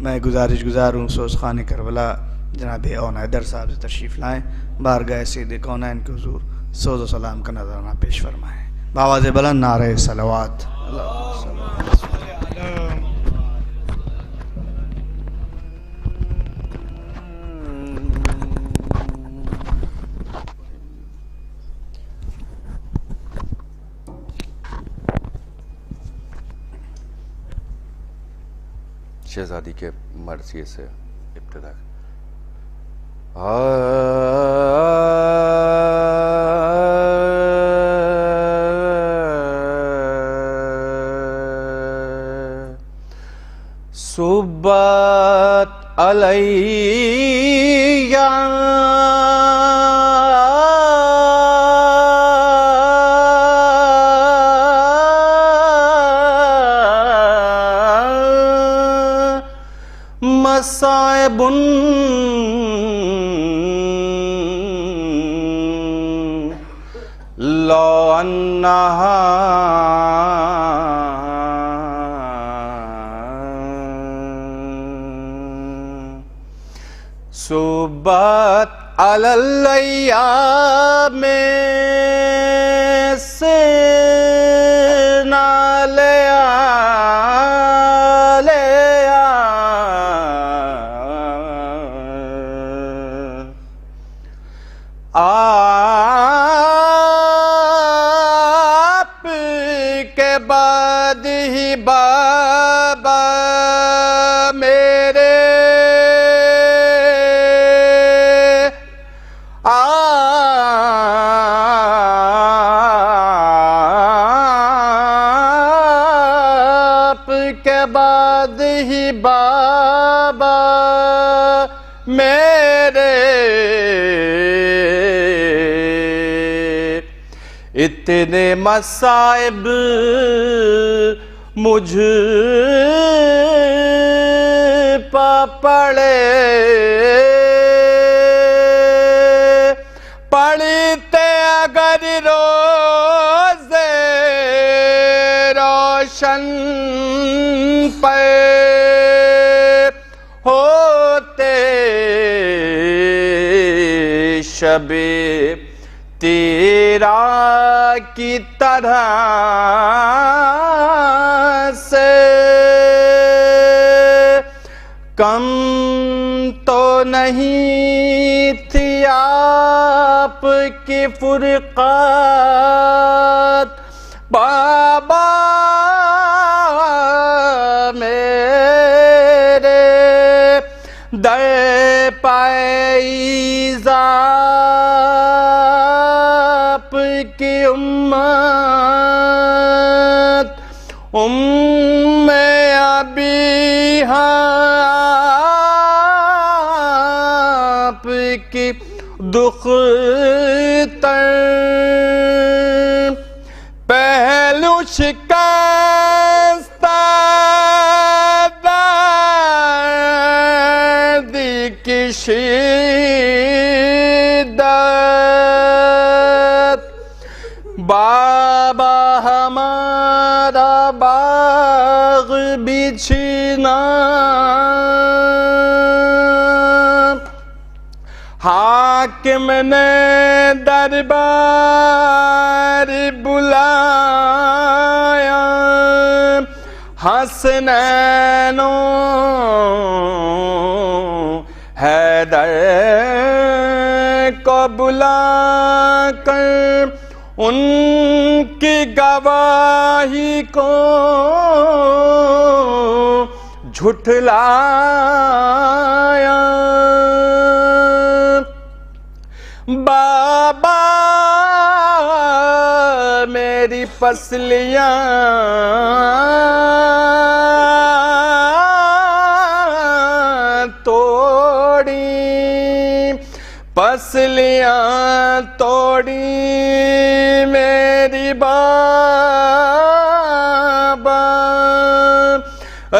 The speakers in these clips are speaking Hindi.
मैं गुजार हूँ सोज़ खान करबला जनाब ओन हैदर साहब से तशरीफ़ लाएँ बारगाह सैयद कौनैन के हुज़ूर सोज़ व सलाम का नजराना पेश फरमाएँ। बावाज़ बुलंद नारे सलावत। शहजादी के मर्ज़ी से इब्तिदा। सुब्बत अलैया मसाइबुन लो अन्नहा सुब्बत अलैया में से नाले आप के बाद ही बाबा मेरे आप के बाद ही बाबा मेरे इतने मसाइब मुझ पा पड़े पढ़ते अगर रोज़े रोशन पे होते शबे तेरा की तरह से कम तो नहीं थी आपकी फुरक़ात बाबा फैज़ाब की उम्मत उम्मे अबीहा की दुख तर पहलू शिकस्ता दर्द की शिद्दत बाबा हमारा बाग बिछना हाकिम ने दरबार बुलाया हसनैनो हैदर को बुलाकर उनकी गवाही को झुठलाया। बाबा मेरी पसलियां तोड़ी पसलियां तोड़ी मेरी बाबा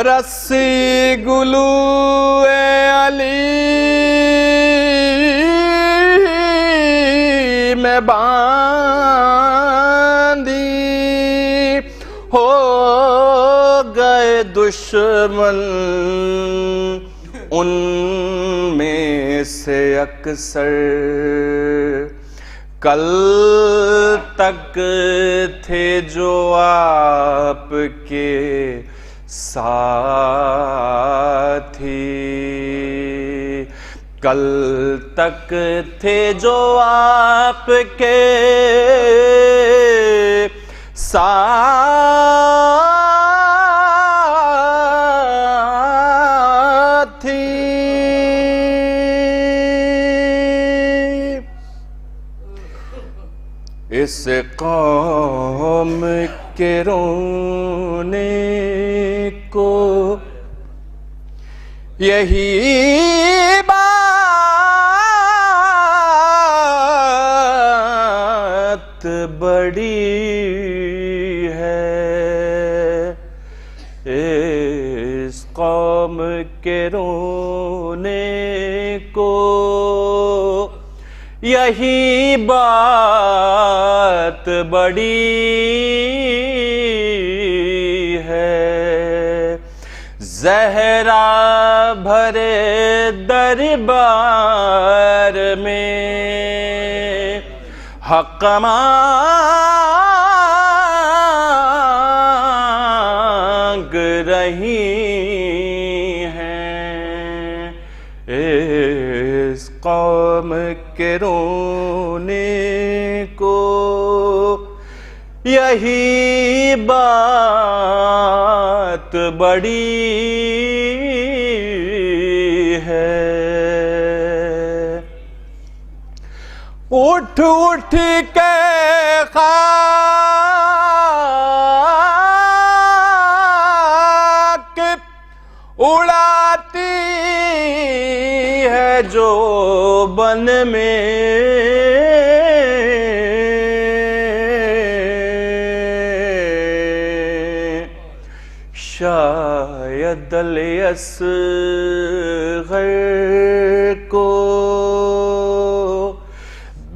रस्सी गुलू अली में बांधी हो गए दुश्मन उनमें से अक्सर कल तक थे जो आपके साथी कल तक थे जो आपके साथी। इस कौम के रोने को यही बात बड़ी है। इस कौम के रोने को यही बात बड़ी है। ज़हरा भरे दरबार में हक़ मांग रही हैं। इस कौम के रोने को यही बात बड़ी है। उठ उठ के खाक उड़ाती है जो बन में शायद असग़र को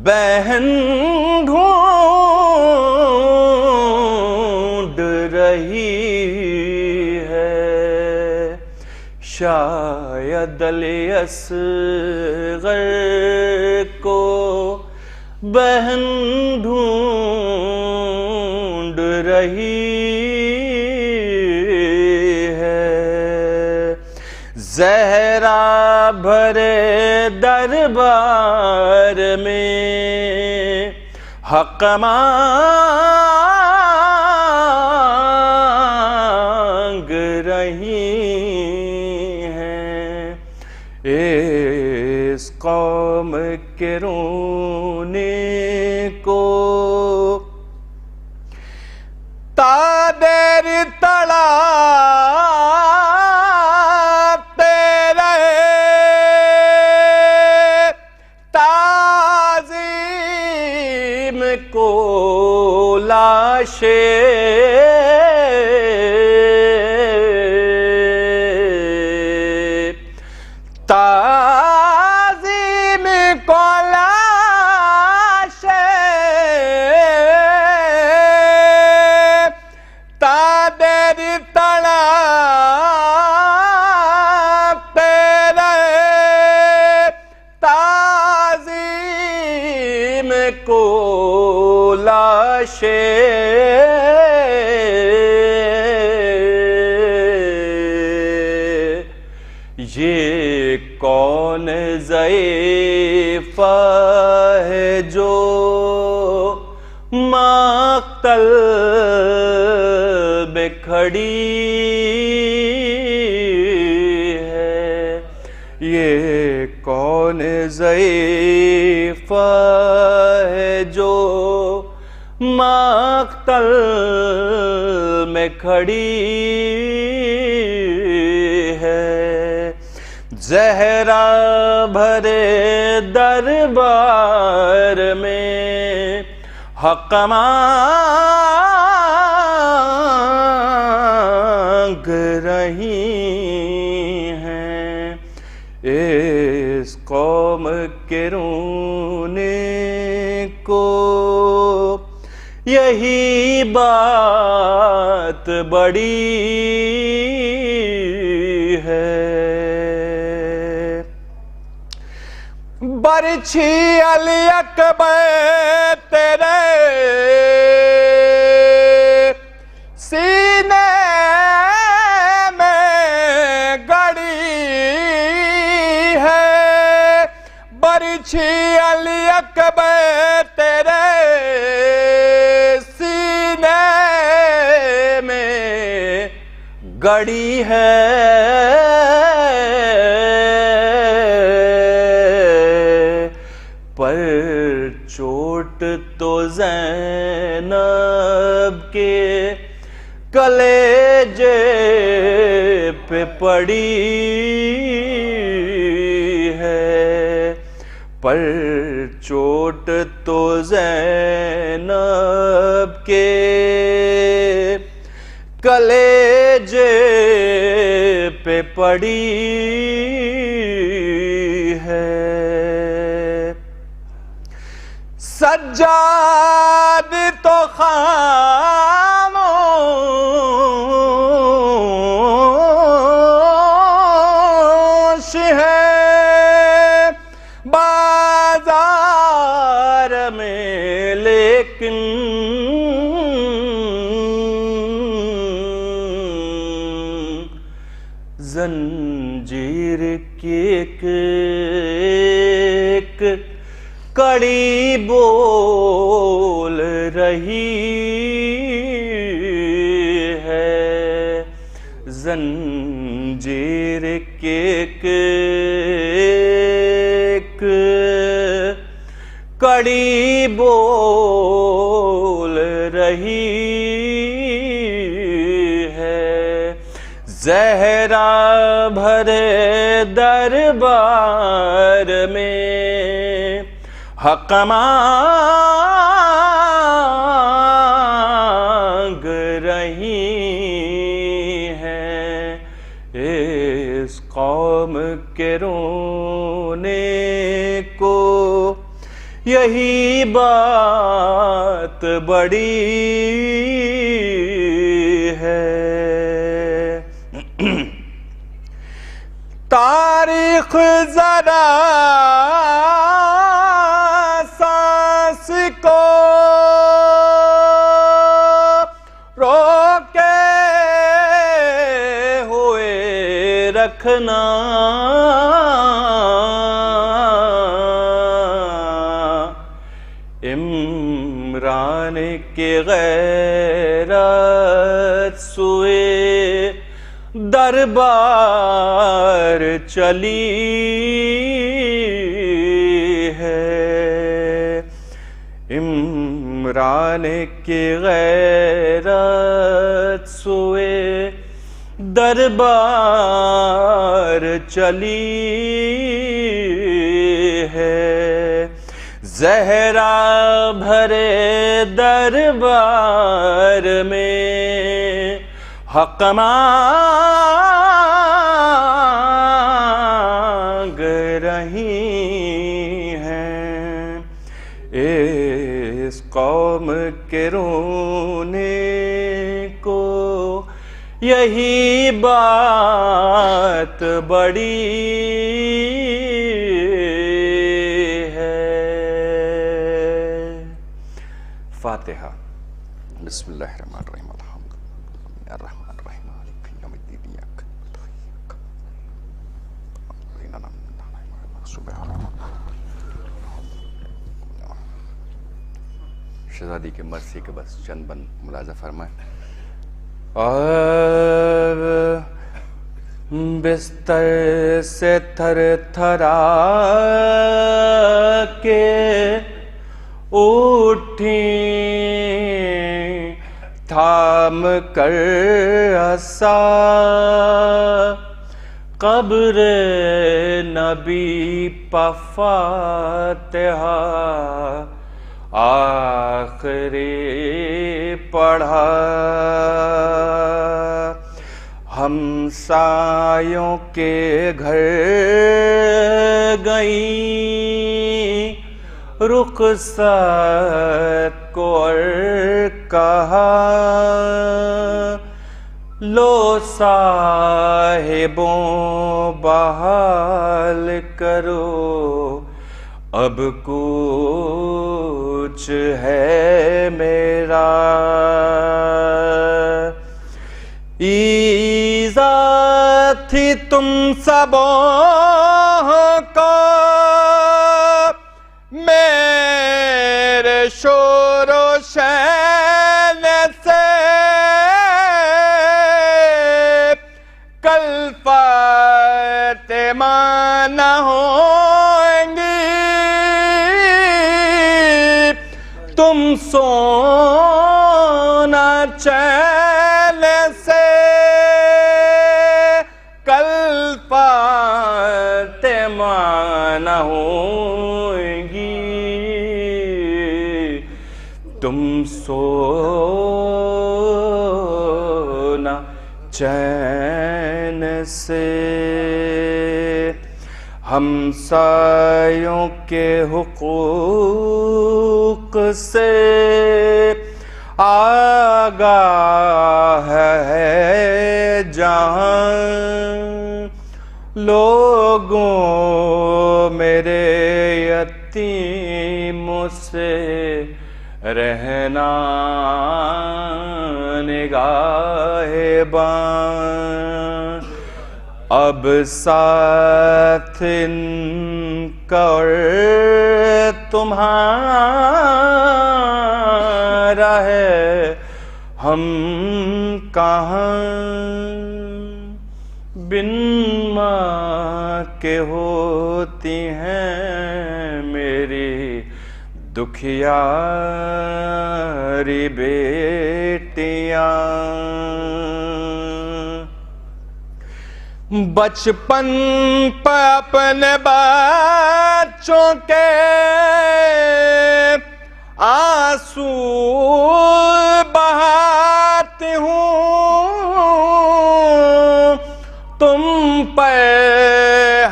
बहन ढूंढ रही है। शायद असग़र को बहन ढूंढ रही ज़हरा भरे दरबार में हक़ मांग रही हैं। इस कौम के रोने को तादेर तड़ापते रहे ताज़ीम को लाशे ताज़ीम को लाशे तादेर तड़ापते रहे ताज़ीम को लाशे ये कौन ज़ईफ़ा है जो मक़तल में खड़ी है। ये कौन ज़ईफ़ा है जो मक़तल में खड़ी है। ज़हरा भरे दरबार में हक़ मांग रही हैं। इस कौम के रोने को यही बात बड़ी है। बरछी अली अकबर तेरे सीने में गड़ी है। बरछी अली अकबर तेरे सीने में गड़ी है। पर चोट तो ज़ैनब के कलेजे पे पड़ी है। पर चोट तो ज़ैनब के कलेजे पे पड़ी है। सज्जाद तो खामोश है। बाजार में लेकिन जंजीर की एक कड़ी बोल रही है। जंजीर के एक कड़ी बोल रही है। ज़हरा भरे दरबार में हक़ मांग रही हैं। इस कौम के रोने को यही बात बड़ी है। तारीख़ ज़रा सांस को रोके हुए रखना। इमरान के गैरत सुए दरबार चली हुक्मरान की गैरत सोए दरबार चली है। जहरा भरे दरबार में हक मांग रही हैं। इस कौम के रोने को यही बात बड़ी है। फातिहा। बिस्मिल्लाहिर्रहमानिर्रहीम अल्हम्दुलिल्लाहिर्रहमानिर्रहीम मालिकि यौमिद्दीन इय्याक शहजादी के मर्सी के बस चंद बंद मुलाजा फरमाए। और बिस्तर से थर थरा के उठी थाम कर असा कब्र नबी पफातिहा आखिरी पढ़ा। हमसायों के घर गई रुखसत को और कहा लो साहिबों बहाल करो अब कुछ है मेरा। ईज़ा थी तुम सबों को मेरे शोरो शैन से कल फातिमा न होंगी तुम सोना चैन से कल फातिमा न होंगी तुम सोना चैन से। हमसायों के हुकूक से आगाह है जहां लोगों मेरे यतीमों से रहना निगाहे-बां। अब साथ इनका और तुम्हारा है हम कहाँ बिन माँ के होती हैं मेरी दुखियारी बेटियां। बचपन पर अपने बच्चों के आंसू बहाती हूँ तुम पर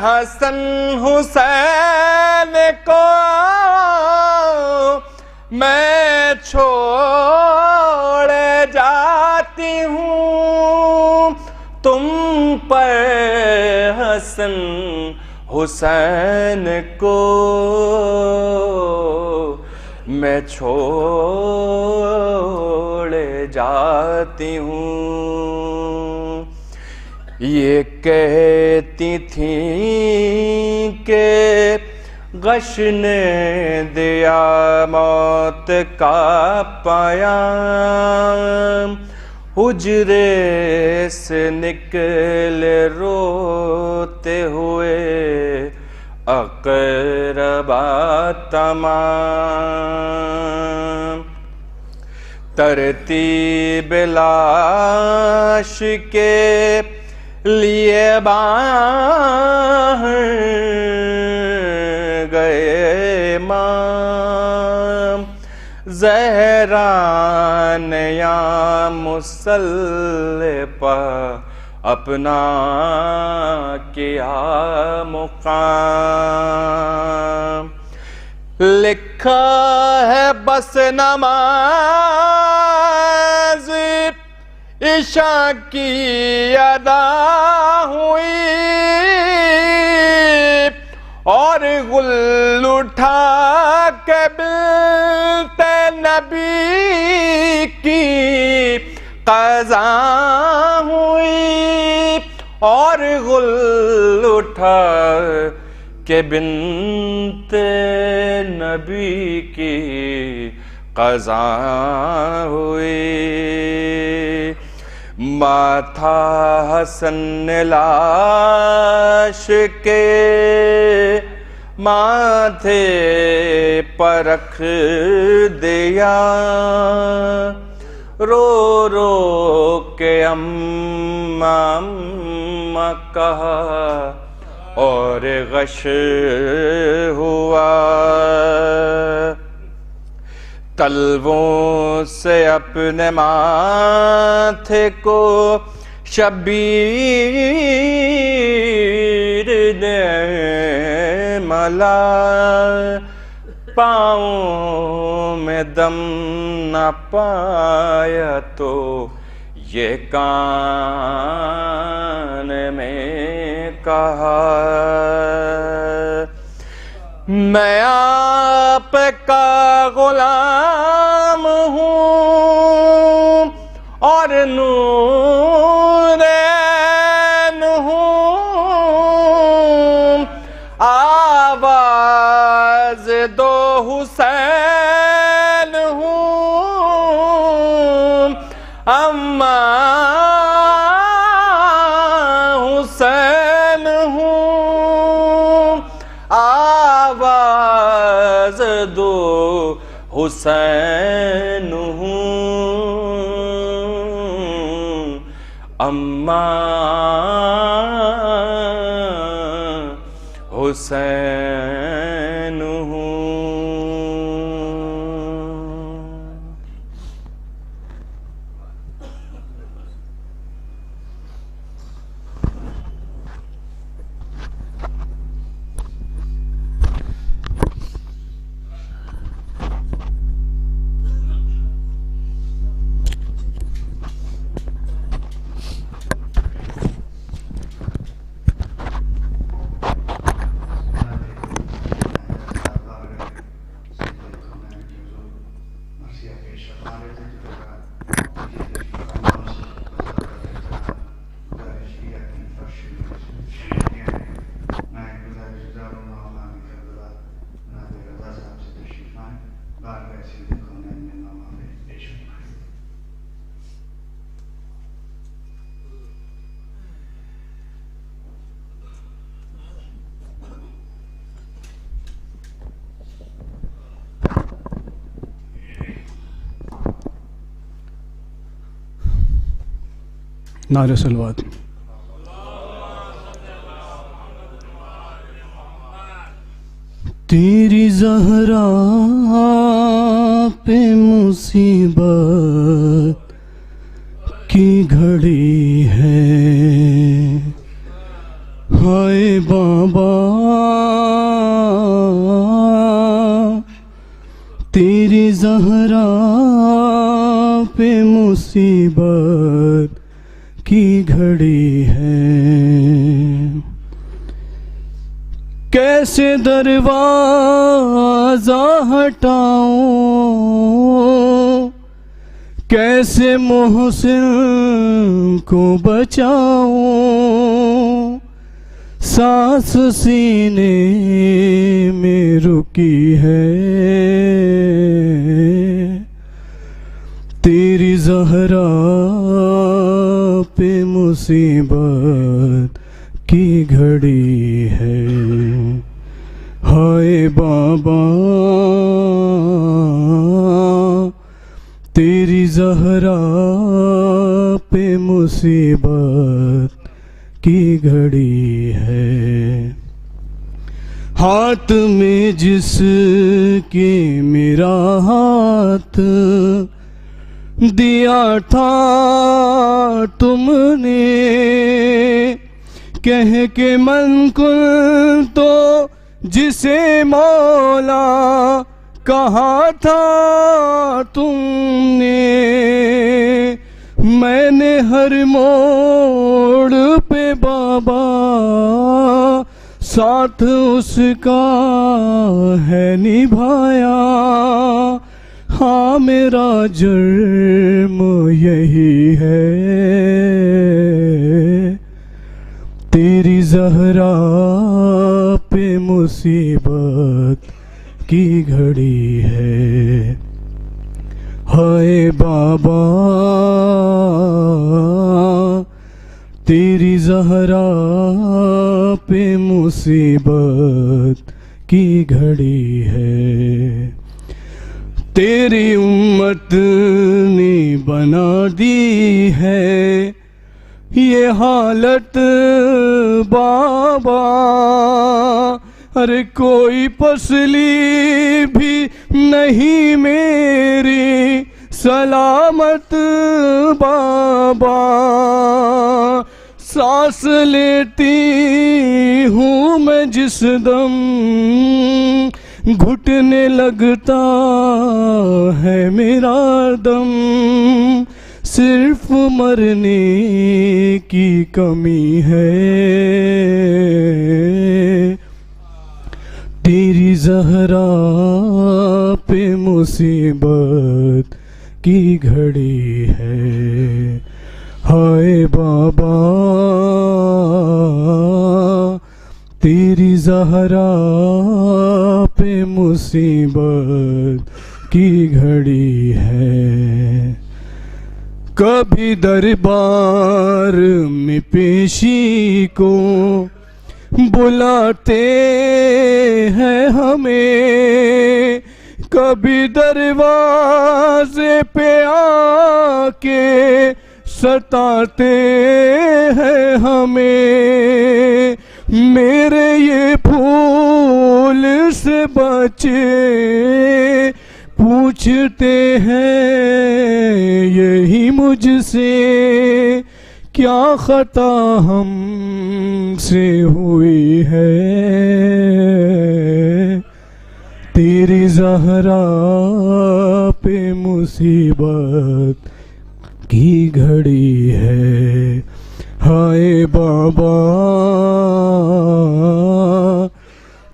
हसन हुसैन को मैं छोड़ जाती हूँ तुम पर हसन हुसैन को मैं छोड़ जाती हूँ। ये कहती थी कि गश ने दिया मौत का पयाम हुजरे से निकले रोते हुए अक़रबा तमाम। तरतीब लाश के लिए बाहर गए मां ज़हरा ने या मुसल्ले पर अपना किया मुकाम। लिखा है बस नमाज इशा की अदा हुई और गुल उठा के बिलते नबी की क़ज़ा हुई और गुल उठा के बिनते नबी की क़ज़ा हुई। माथा हसन लाश के माथे पर रख दिया रो रो के अम्मा अम्मा कहा और गश हुआ। तलवों से अपने माथे को शबीर ने मला पाँव में दम न पाया तो ये कान में कहा मैं आपका गुलाम हूँ और नूरैन हूँ आवाज दो हुसैन हूँ अम्मा हुसैन हूँ आवाज दो हुसैन हूँ अम्मा हुसैन हूँ। नारे सलवात। तेरी ज़हरा पे मुसीबत की घड़ी है हाय बाबा तेरी ज़हरा पे मुसीबत की घड़ी है। कैसे दरवाज़ा हटाऊं कैसे मोहसिन को बचाऊं सांस सीने में रुकी है तेरी ज़हरा पे मुसीबत की घड़ी है हाय बाबा तेरी जहरा पे मुसीबत की घड़ी है। हाथ में जिसके मेरा हाथ दिया था तुमने, कह के मन कुल तो जिसे मौला कहा था तुमने, मैंने हर मोड़ पे बाबा साथ उसका है निभाया। हाँ मेरा जुर्म यही है, तेरी ज़हरा पे मुसीबत की घड़ी है। हाय बाबा तेरी ज़हरा पे मुसीबत की घड़ी है। तेरी उम्मत ने बना दी है ये हालत बाबा, अरे कोई पसली भी नहीं मेरी सलामत बाबा। सांस लेती हूँ मैं जिस दम, घुटने लगता है मेरा दम, सिर्फ मरने की कमी है। तेरी ज़हरा पे मुसीबत की घड़ी है। हाय बाबा तेरी ज़हरा पे मुसीबत की घड़ी है। कभी दरबार में पेशी को बुलाते हैं हमें, कभी दरवाजे पे आके सताते हैं हमें। मेरे ये फूल से बचे पूछते हैं यही मुझसे, क्या खता हमसे हुई है। तेरी ज़हरा पे मुसीबत की घड़ी है। हाय बाबा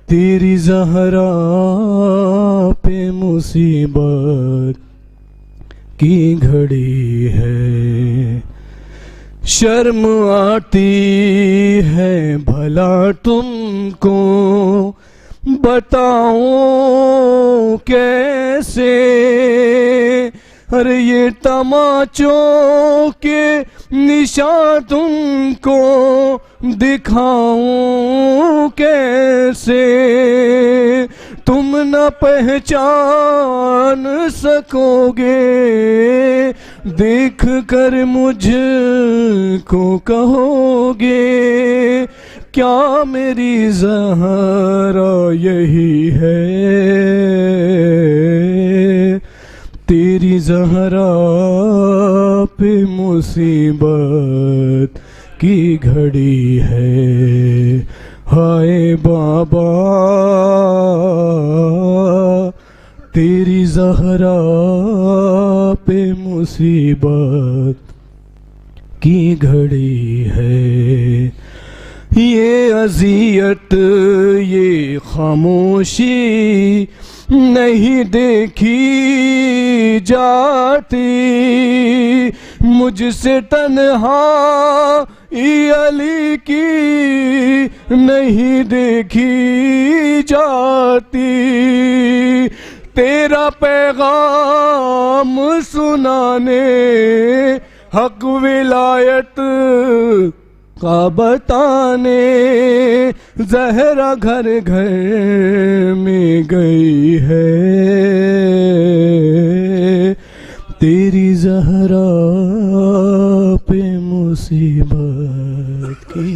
तेरी ज़हरा पे मुसीबत की घड़ी है। शर्म आती है भला तुमको बताऊं कैसे, अरे ये तमाचों के निशान तुमको दिखाऊं कैसे। तुम न पहचान सकोगे, देख कर मुझको कहोगे, क्या मेरी ज़हरा यही है। तेरी ज़हरा पे मुसीबत की घड़ी है। हाय बाबा तेरी ज़हरा पे मुसीबत की घड़ी है। ये अज़ियत ये खामोशी नहीं देखी जाती, मुझसे तन्हा अली की नहीं देखी जाती। तेरा पैगाम सुनाने हक विलायत का बताने ज़हरा घर घर में गई है। तेरी ज़हरा पे मुसीबत की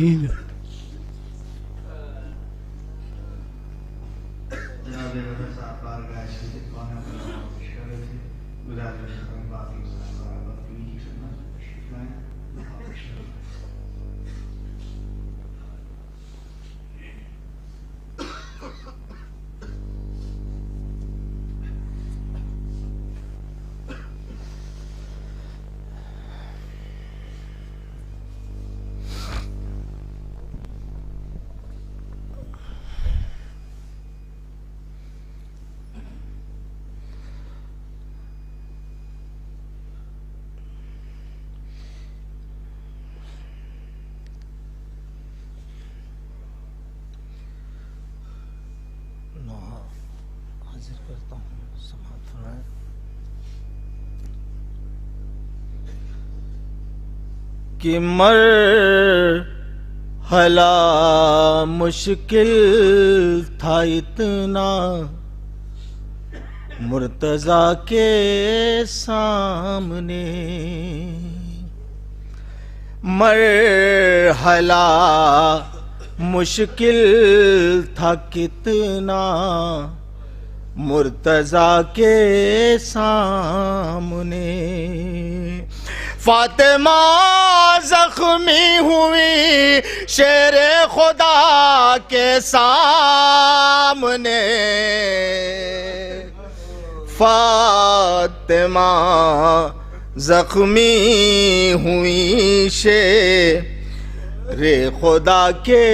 हाजिर करता हूँ। समाअत फरमाएं। कि मरहला मुश्किल था इतना मुर्तज़ा के सामने, मरहला मुश्किल था कितना मुर्तज़ा के सामने। फातिमा जख्मी हुई शेरे खुदा के सामने, फातिमा जख्मी हुई शेरे खुदा के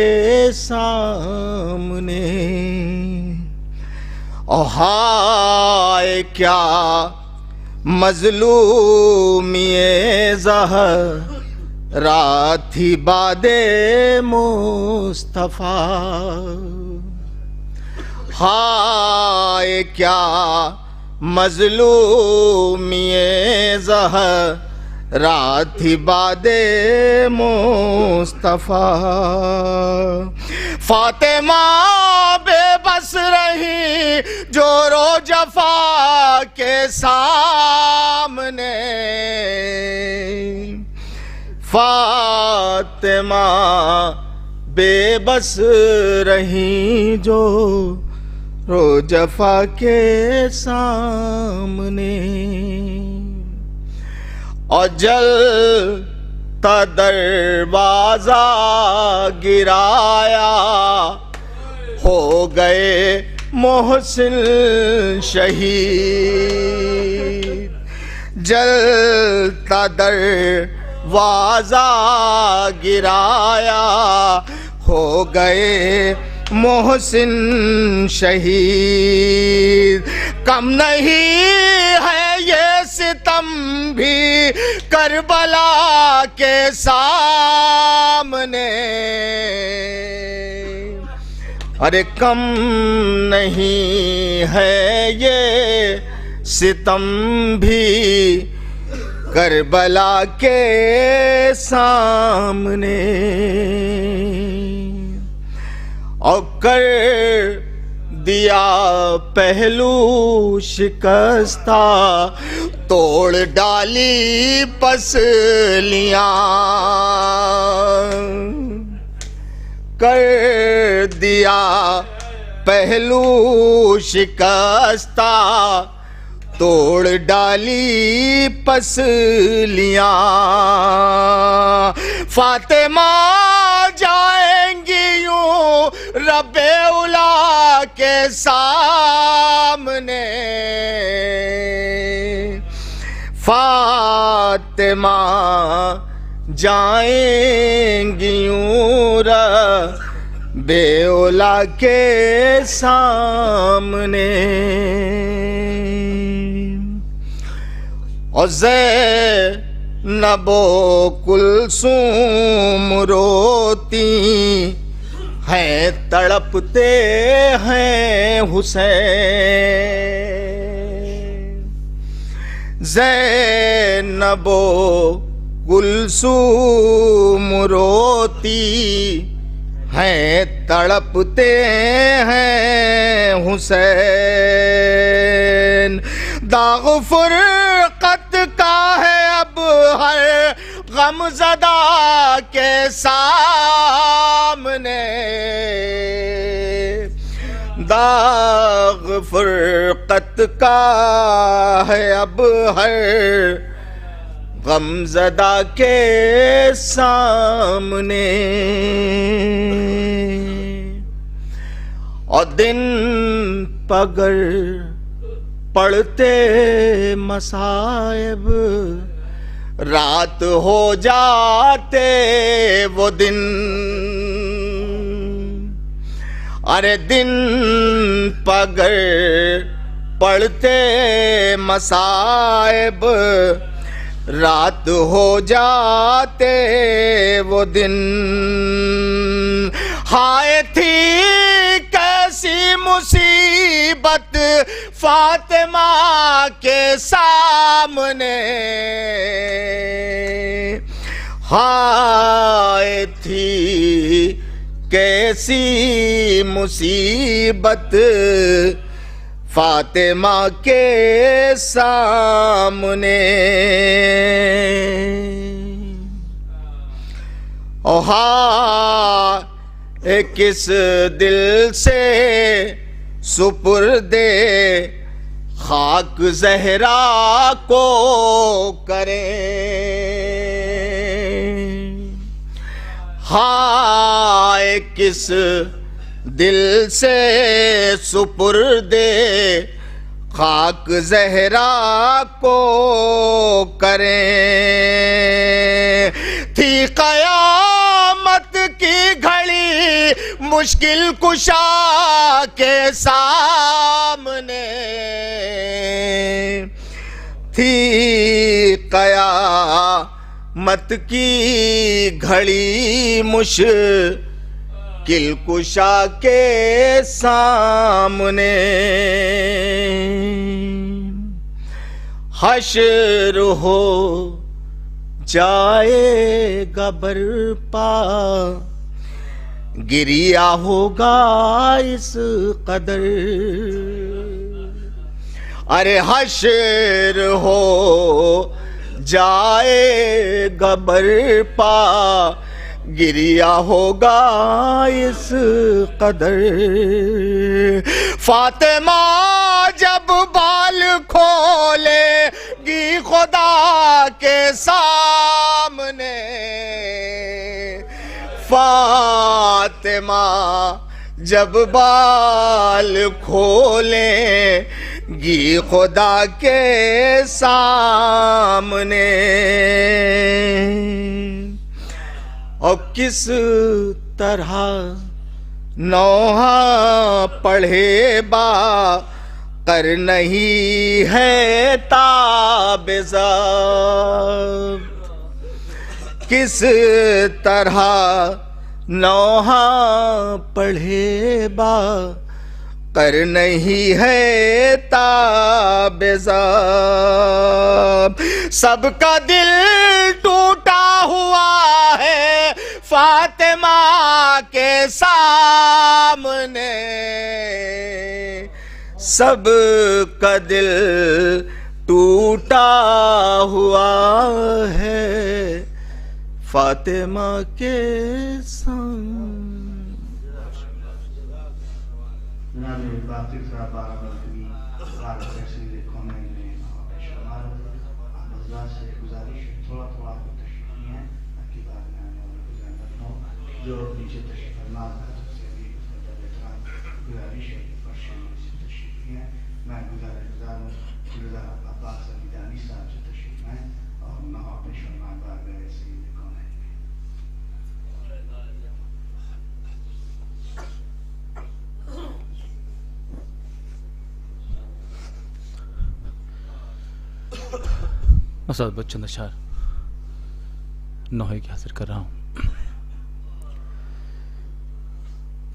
सामने। और हाय क्या मज़लूमिए ज़हरा थी बादे मुस्तफ़ा। हाय क्या मज़लूमिए ज़हरा थी बादे मुस्तफ़ा। फातिमा बेबस रही जोरो जफा के सामने। फातिमा बेबस रही जो रो जफा के सामने। और जलता दरवाजा गिराया हो गए मोहसिन शहीद। जलता दरवाजा गिराया हो गए मोहसिन शहीद। कम नहीं है ये सितम भी करबला के सामने। अरे कम नहीं है ये सितम भी करबला के सामने। और कर दिया पहलू शिकस्ता तोड़ डाली पसलियां। कर दिया पहलू शिकस्ता तोड़ डाली पसलियां। फातिमा जाएंगी यूं रब्बे उला के सामने। फातिमा जाएंगी यूं रब्बे उला के सामने। और ज़ैनबो कुलसूम रोती हैं तड़पते हैं हुसैन। ज़ैनबो कुलसूम रोती हैं तड़पते हैं हुसैन। दाग़ फ़ुरक़त का है अब हर गमज़दा के सामने, दाग फुरकत का है अब हर गमज़दा के सामने। और दिन पगर पढ़ते मसाइब, रात हो जाते वो दिन। अरे दिन पगर पढ़ते मसाइब, रात हो जाते वो दिन। हाय थी कैसी मुसीबत फातिमा के सामने, हाय थी कैसी मुसीबत फातिमा के सामने। ओहा किस दिल से सुपुर्दे खाक ज़हरा को करें। हाय किस दिल से सुपुर्दे खाक ज़हरा को करें। थी क़यामत की घड़ी मुश्किल कुशा के सामने, थी क़यामत की घड़ी मुश्किल कुशा के सामने। हश्र हो जाएगा बरपा, गिरिया होगा इस कदर। अरे हश्र हो जाएगा बरपा, गिरिया होगा इस कदर। फातिमा जब बाल खोलेगी खुदा के सामने, फातिमा जब बाल खोलेगी खुदा के सामने। और किस तरह नौहा पढ़े बा कर नहीं है ताबेज़ाब, किस तरह नौहा पढ़े बा कर नहीं है ताबेज़ाब। सबका दिल टूटा हुआ है फातिमा के सामने, सबका दिल टूटा हुआ है फातिमा के सामने। जो नीचे तशरीफ फरमा से भी गुजारिश है कि फर्श से तशरीफ हैं। मैं गुजार हूँ रज़ा अब्बास अलीदानी साहब से तशरीफ हैं और नवाब पेशवान बारगाह सैयद कौनैन में। मसाद बच्चन अशार नौहे की हाजिर कर रहा हूँ।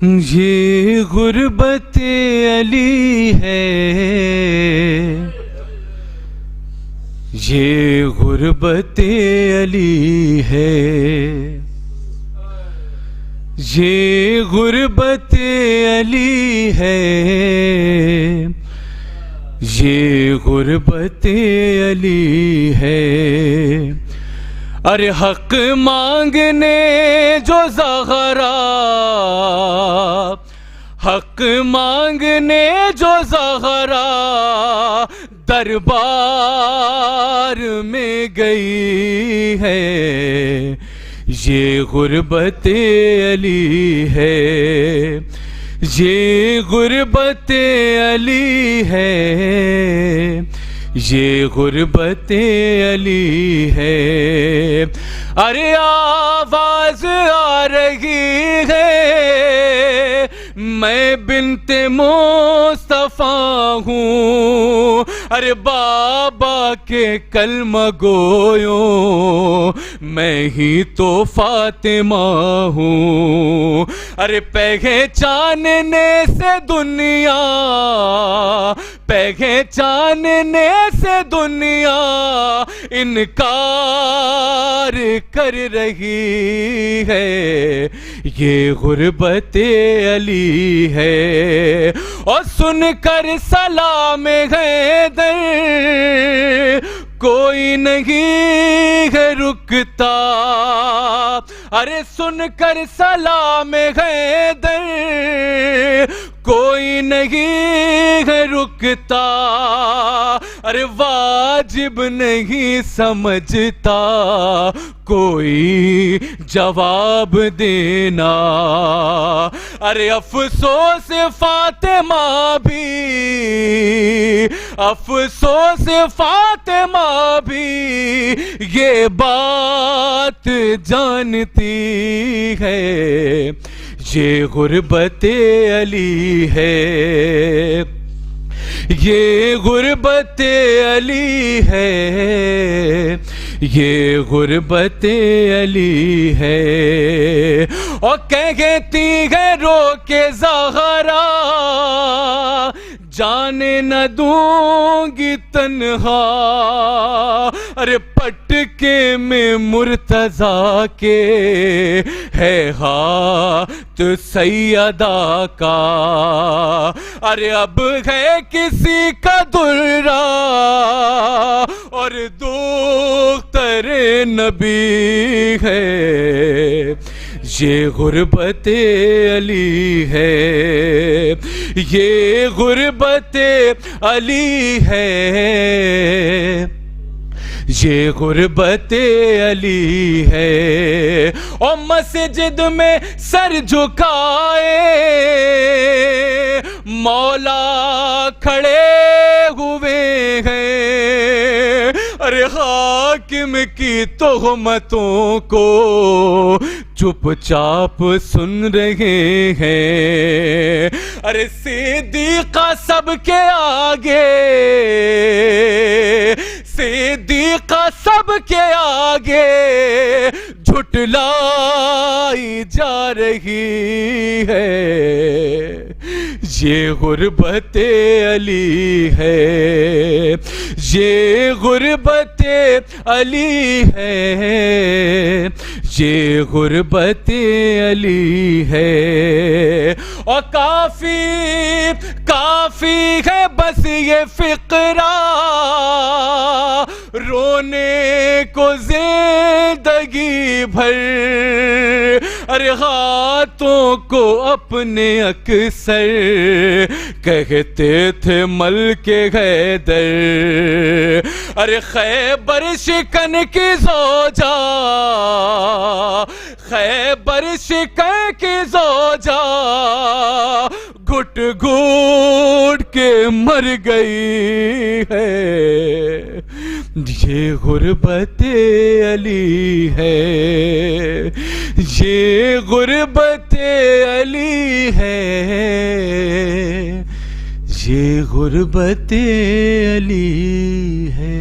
ये गुर्बत अली है, ये गुर्बत अली है, ये गुर्बत अली है, ये गुर्बत अली है। अरे हक मांगने जो ज़हरा, हक मांगने जो ज़हरा दरबार में गई है, ये गुर्बत अली है, ये गुर्बत अली है, ये गुर्बत अली है। अरे आवाज आ रही है, मैं बिन्ते मुस्तफा हूँ। अरे बाबा के कलमा गोयो, मैं ही तो फातिमा हूँ। अरे पहचानने से दुनिया, पहचानने से दुनिया इनकार कर रही है, ये गुर्बत अली है। और सुनकर सलाम हैदर कोई नहीं है रुकता। अरे सुनकर सलाम हैदर कोई नहीं है रुकता। अरे वाजिब नहीं समझता कोई जवाब देना। अरे अफसोस फातिमा भी, अफसोस फातिमा भी ये बात जानती है, ये गुर्बत अली है, ये गुर्बत अली है, ये गुर्बत अली है। और कहती है रो के ज़हरा, जाने न दूंगी तन्हा। अरे पटके में मुर्तजा के है हाथ सैयदा का। अरे अब है किसी का दुर्रा और दुख्तरे नबी है, ये गुर्बत अली है, ये गुर्बत अली है, ये गुर्बत अली है। और मस्जिद में सर झुकाए मौला खड़े हुए हैं। अरे हाकिम की तोहमतों को चुपचाप सुन रहे हैं। अरे सिद्दीक़ा सबके आगे, सिद्दीक़ा सबके आगे झुटलाई जा रही है, ये गुर्बत अली है, ये गुर्बत अली है, ये गुर्बत अली है। और काफी काफी है बस ये फिक्रा, रोने को जिंदगी भर। अरे हाथों को अपने अक्सर कहते थे मलके हैदर। अरे खैबर शिकन की जोजा, खैबर शिकन की जोजा घुट घुट के मर गई है, ये गुर्बत अली है, ये गुर्बत अली है, ये गुर्बत अली है।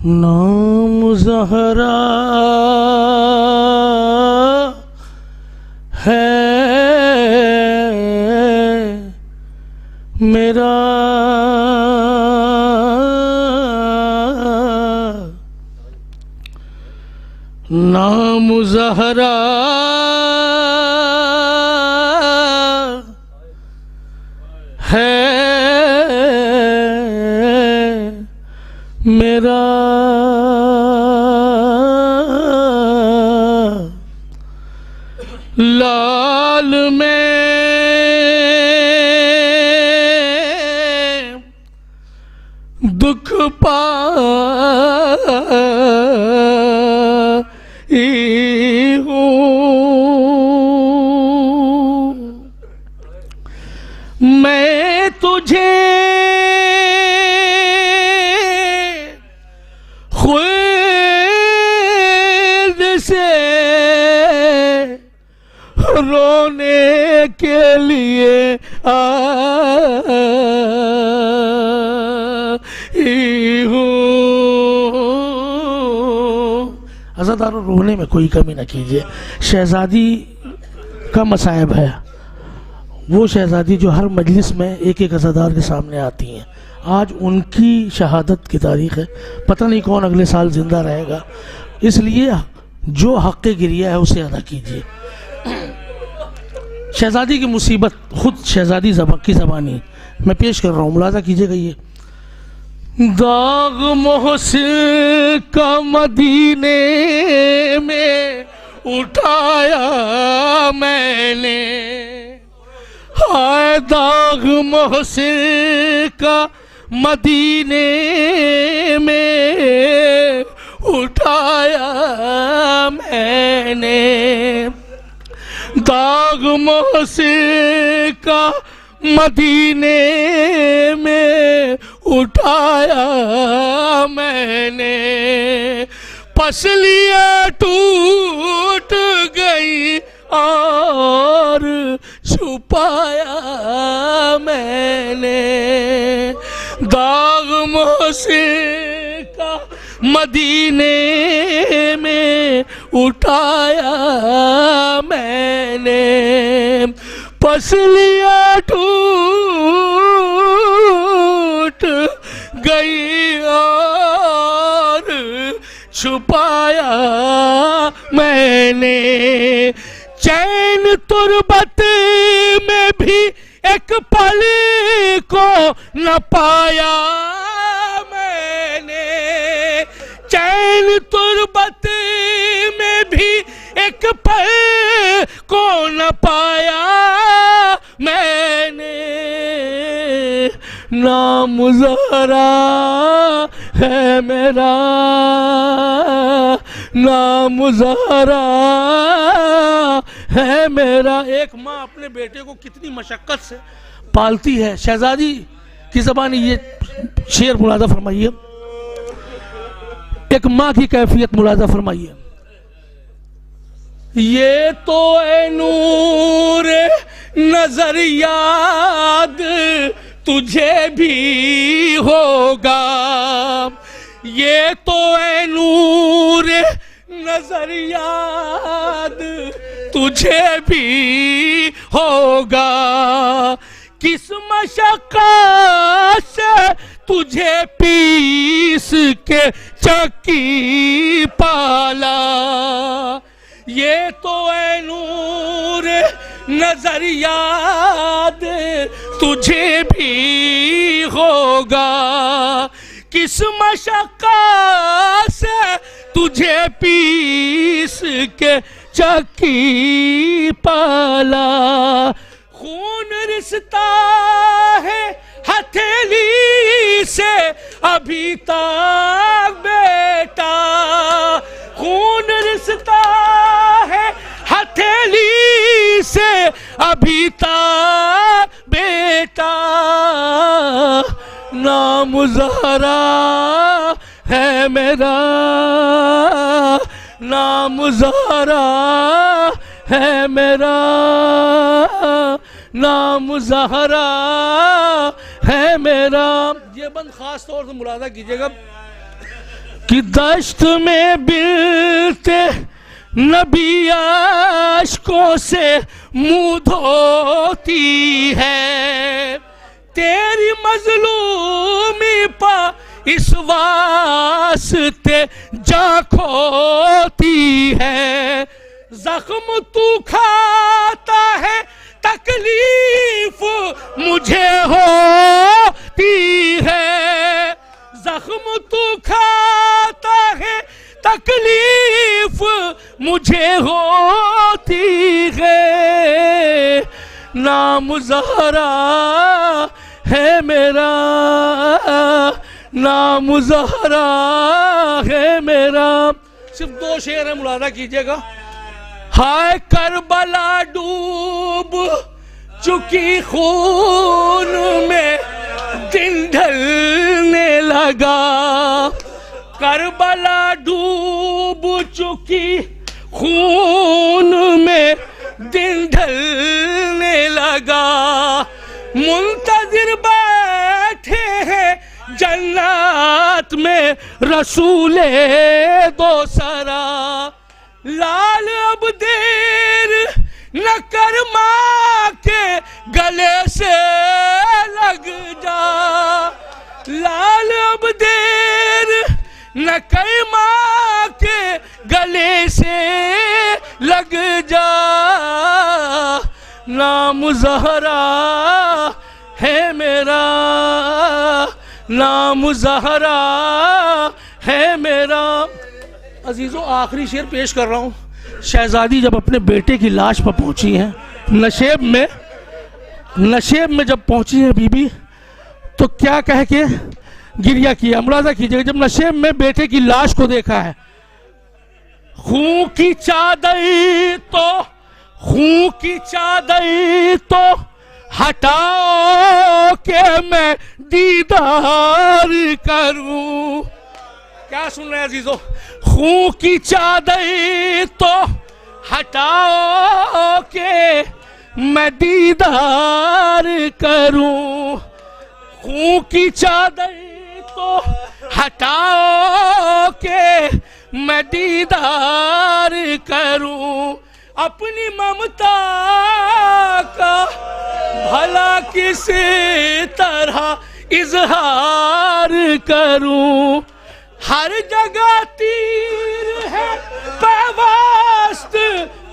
नाम ज़हरा है मेरा, नाम ज़हरा है मेरा, लाल में दुख पाई हूँ मैं तुझे, खुद से रोने के लिए आई हूँ। अज़ादारों, रोने में कोई कमी न कीजिए। शहजादी का मसायब है, वो शहजादी जो हर मजलिस में एक एक अज़ादार के सामने आती हैं। आज उनकी शहादत की तारीख़ है, पता नहीं कौन अगले साल ज़िंदा रहेगा, इसलिए जो हक़ गिरिया है उसे अदा कीजिए। शहजादी की मुसीबत खुद शहजादी की ज़बानी मैं पेश कर रहा हूँ, मुलाज़ा कीजिएगा। ये दाग मोहसिन का मदीने में उठाया मैंने, हाय दाग मोहसिन का मदीने में उठाया मैंने, दाग मोहसिन का मदीने में उठाया मैंने, पसलियाँ टूट गई और छुपाया मैंने, दाग मोहसिन का मदीने में उठाया मैंने, पसलियाँ टूट गई और छुपाया मैंने, चैन तुरबत में भी एक पल को न पाया मैंने, चैन तुरबत में भी एक पल को न पाया मैंने, नाम ज़हरा है मेरा, नाम ज़हरा है मेरा। एक माँ अपने बेटे को कितनी मशक्क़त से पालती है। शहजादी की ज़बानी ये शेर मुलाज़ा फरमाइए, एक माँ की कैफियत मुलाज़ा फरमाइए। ये तो ए नूर नजर याद तुझे भी होगा, ये तो ए नूर नजर याद तुझे भी होगा, किस मशक्क़त से तुझे पीस के चक्की पाला, ये तो ए नूर नजर याद तुझे भी होगा, किस मशक्क़त से तुझे पीस के चक्की पाला, खून रिश्ता है हथेली से अभी तक बेटा, खून रिश्ता है हथेली से अभी तक बेटा, नाम ज़हरा है मेरा, नाम ज़हरा है मेरा, नाम ज़हरा है मेरा। ये बंद खास तौर से मुलाजा कीजिएगा कि दश्त में बिलते नबी आशिकों से मुंह धोती है, तेरी मजलूमी पा इस वास्ते जा खोती है। जख्म तू खाता है तकलीफ मुझे होती है, जख्म तू खाता है तकलीफ मुझे होती है। नाम ज़हरा है मेरा, नाम ज़हरा है मेरा। सिर्फ 2 शेर है, मुलाजा कीजिएगा। हाय करबला डूब चुकी खून में दिन ढलने लगा, करबला डूब चुकी खून में दिन ढलने लगा। मुंतजिर बैठे हैं जन्नत में रसूले दो सरा, लाल अब देर न कर माँ के गले से लग जा, लाल अब देर न कर माँ के गले से लग जा। नाम ज़हरा है मेरा, नाम ज़हरा है मेरा। अजीजों, आखिरी शेर पेश कर रहा हूँ। शहजादी जब अपने बेटे की लाश पर पहुंची हैं, नशेब में जब पहुंची है बीबी, तो क्या कह के गिरिया किया, मुलाजा कीजिएगा। जब नशेब में बेटे की लाश को देखा है, खून की चादर तो, खून की चादर तो हटाओ के मैं दीदार करूं। क्या सुन रहे हैं अजीजों? खून की चादर तो हटाओ के मैं दीदार करूं, खून की चादर तो हटाओ के मैं दीदार करूं। अपनी ममता का भला किस तरह इजहार करूं, हर जगह तीर है पैवास्त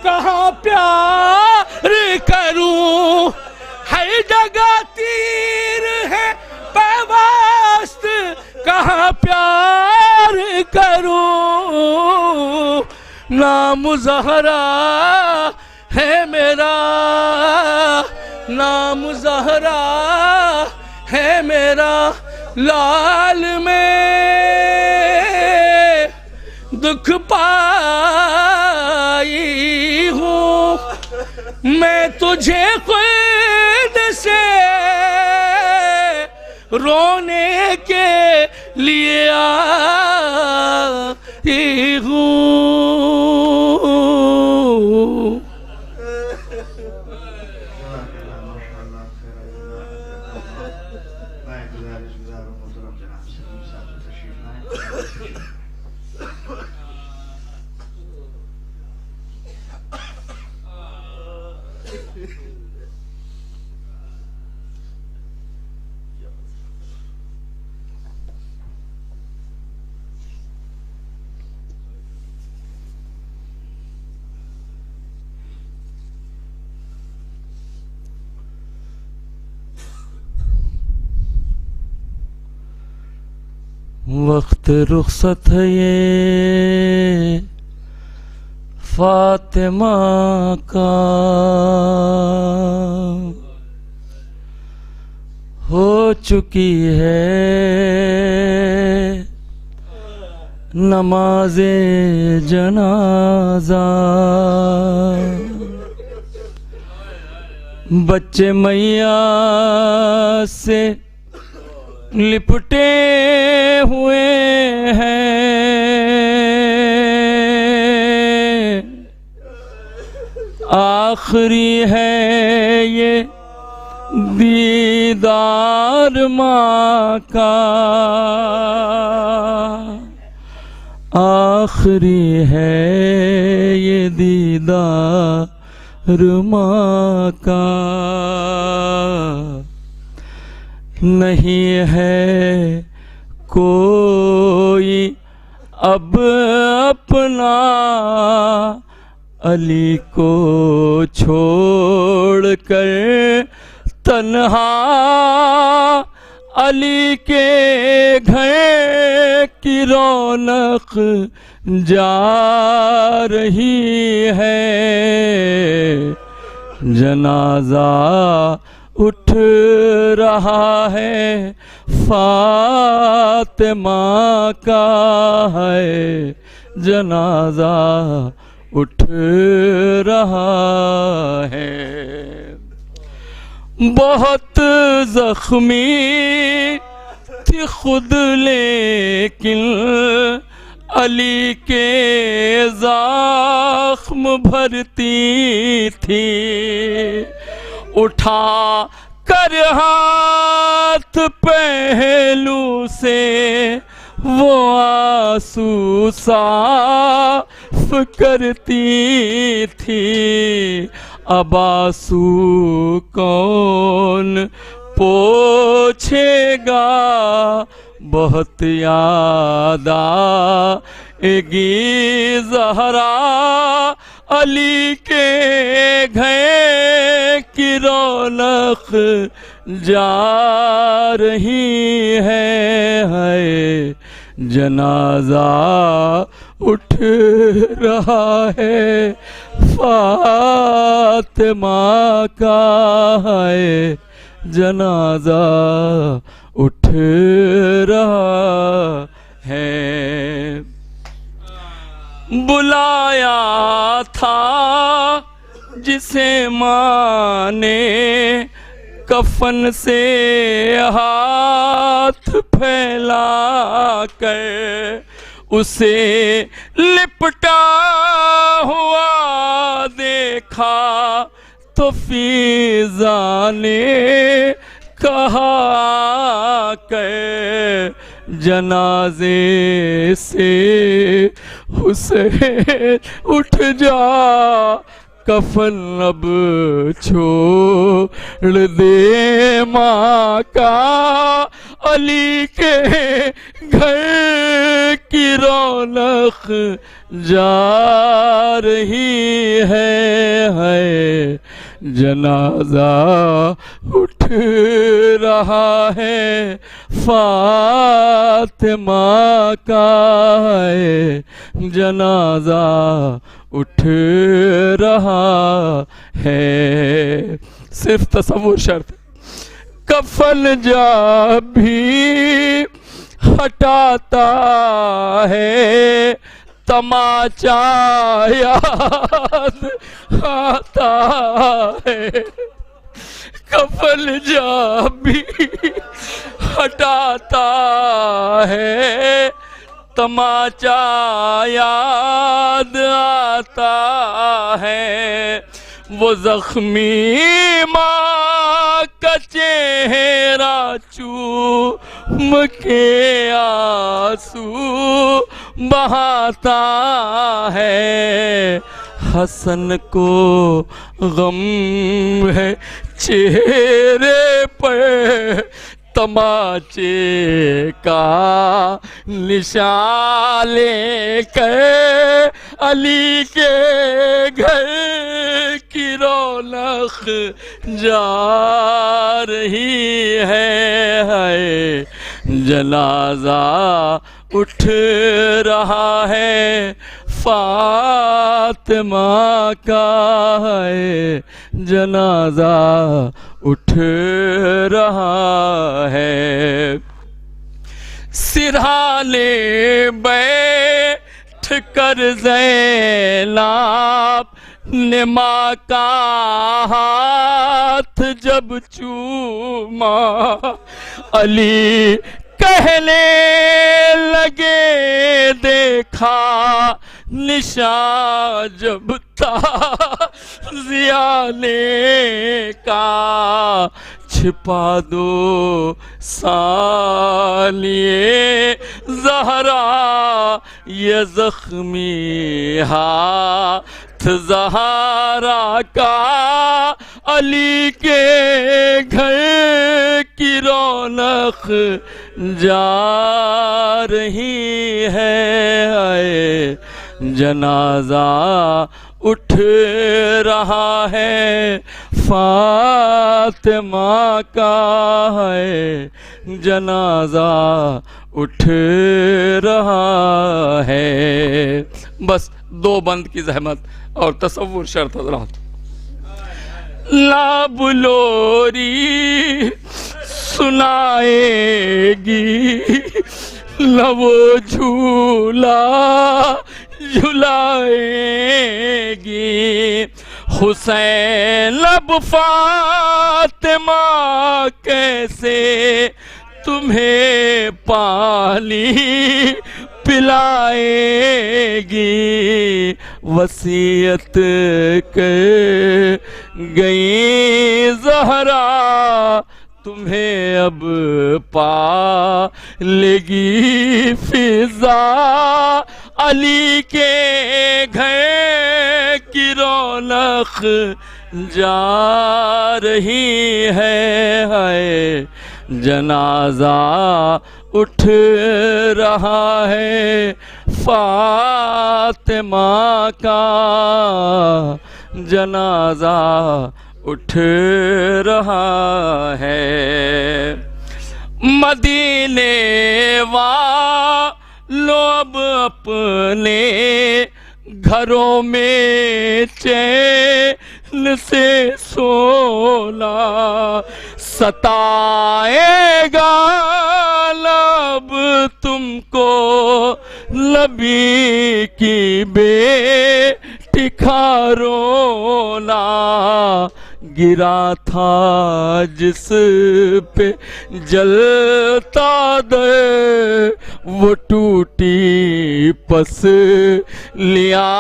कहाँ प्यार करूं, हर जगह तीर है पैवास्त कहाँ प्यार करूं। नाम ज़हरा है मेरा, नाम ज़हरा है मेरा। लाल में दुख पाई हूँ मैं, तुझे खुद से रोने के लिए आई हूँ। वक्त रुखसत है ये फातिमा का, हो चुकी है नमाज़े जनाजा। बच्चे मैया से लिपटे हुए हैं, आखिरी है ये दीदार माँ का, आखिरी है ये दीदार माँ का। नहीं है कोई अब अपना अली को छोड़कर तन्हा, अली के घर की रौनक जा रही है, जनाजा उठ रहा है फातिमा का है, जनाजा उठ रहा है। बहुत जख्मी थी खुद लेकिन अली के ज़ख्म भरती थी, उठा कर हाथ पहलू से वो आंसू साफ करती थी। अब आंसू कौन पोछेगा, बहुत याद आएगी ज़हरा, अली के घर की रौनक जा रही है, जनाजा उठ रहा है फातिमा का है, जनाजा उठ रहा है। बुलाया था जिसे माँ ने कफन से हाथ फैला कर, उसे लिपटा हुआ देखा तो फिजा ने कहा कर, जनाजे से हुसैन उठ जा, कफन अब छोड़ दे माँ का, अली के घर की रौनक जा रही है, जनाजा उठ रहा है फातिमा का है, जनाजा उठ रहा है। सिर्फ तसव्वुर शर्त, कफन जब भी हटाता है तमाचा याद आता है, कफन जब भी हटाता है तमाचा याद आता है, वो जख्मी माँ का चेहरा चूम के आंसू बहाता है, हसन को गम है चेहरे पर, तमाचे का निशान लेकर अली के घर की रौनक जा रही है, जनाजा उठ रहा है फातिमा का है, जनाजा उठ रहा है। सिरहाने बैठ कर ज़ैनब ने माँ का हाथ जब चूमा, अली कहने लगे देखा निशा जब ताज़ियाने का, छिपा दो सालिए ज़हरा ये ज़ख्मी हाथ ज़हरा का, अली के घर की रौनक जा रही है, जनाजा उठ रहा है फातिमा का, है जनाजा उठ रहा है। बस दो बंद की जहमत और तसव्वुर शर्त हज़रात। लाब लोरी सुनाएगी लबो झूला झुलाएगी, हुसैन लब फातिमा कैसे तुम्हें पानी पिलाएगी, वसीयत कर गई ज़हरा तुम्हें अब पा लेगी फिजा, अली के घर की रौनक जा रही है, जनाजा उठ रहा है फातिमा का, जनाजा उठ रहा है। मदीने वालों अब अपने घरों में चैन से सोना, सताएगा लब तुमको नबी की बेटी का रोना, गिरा था जिस पे जलता दर वो टूटी पस लिया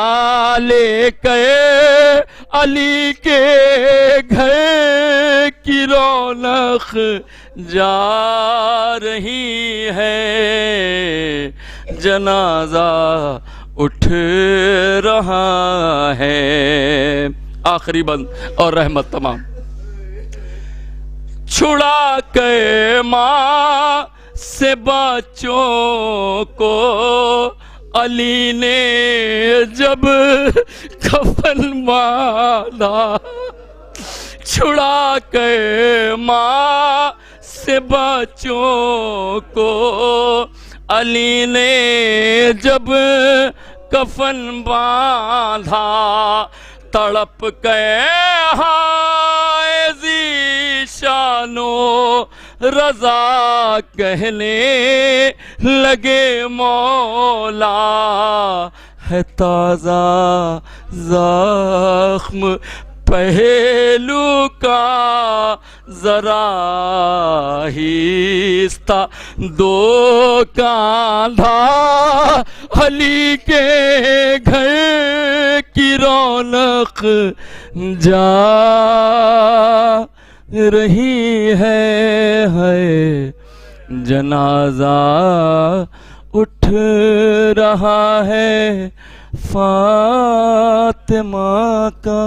लेकर, अली के घर की रौनक जा रही है, जनाजा उठ रहा है। आखिरी बंद और रहमत तमाम। छुड़ा के माँ से बच्चों को अली ने जब कफन बांधा, छुड़ा के माँ से बच्चों को अली ने जब कफन बांधा, तड़प के हाय ज़ीशानो रज़ा कहने लगे मौला, है ताज़ा ज़ख्म पहलू का जरा हिस्सा दो कांधा, अली के घर की रौनक जा रही है, जनाजा उठ रहा है फातिमा का।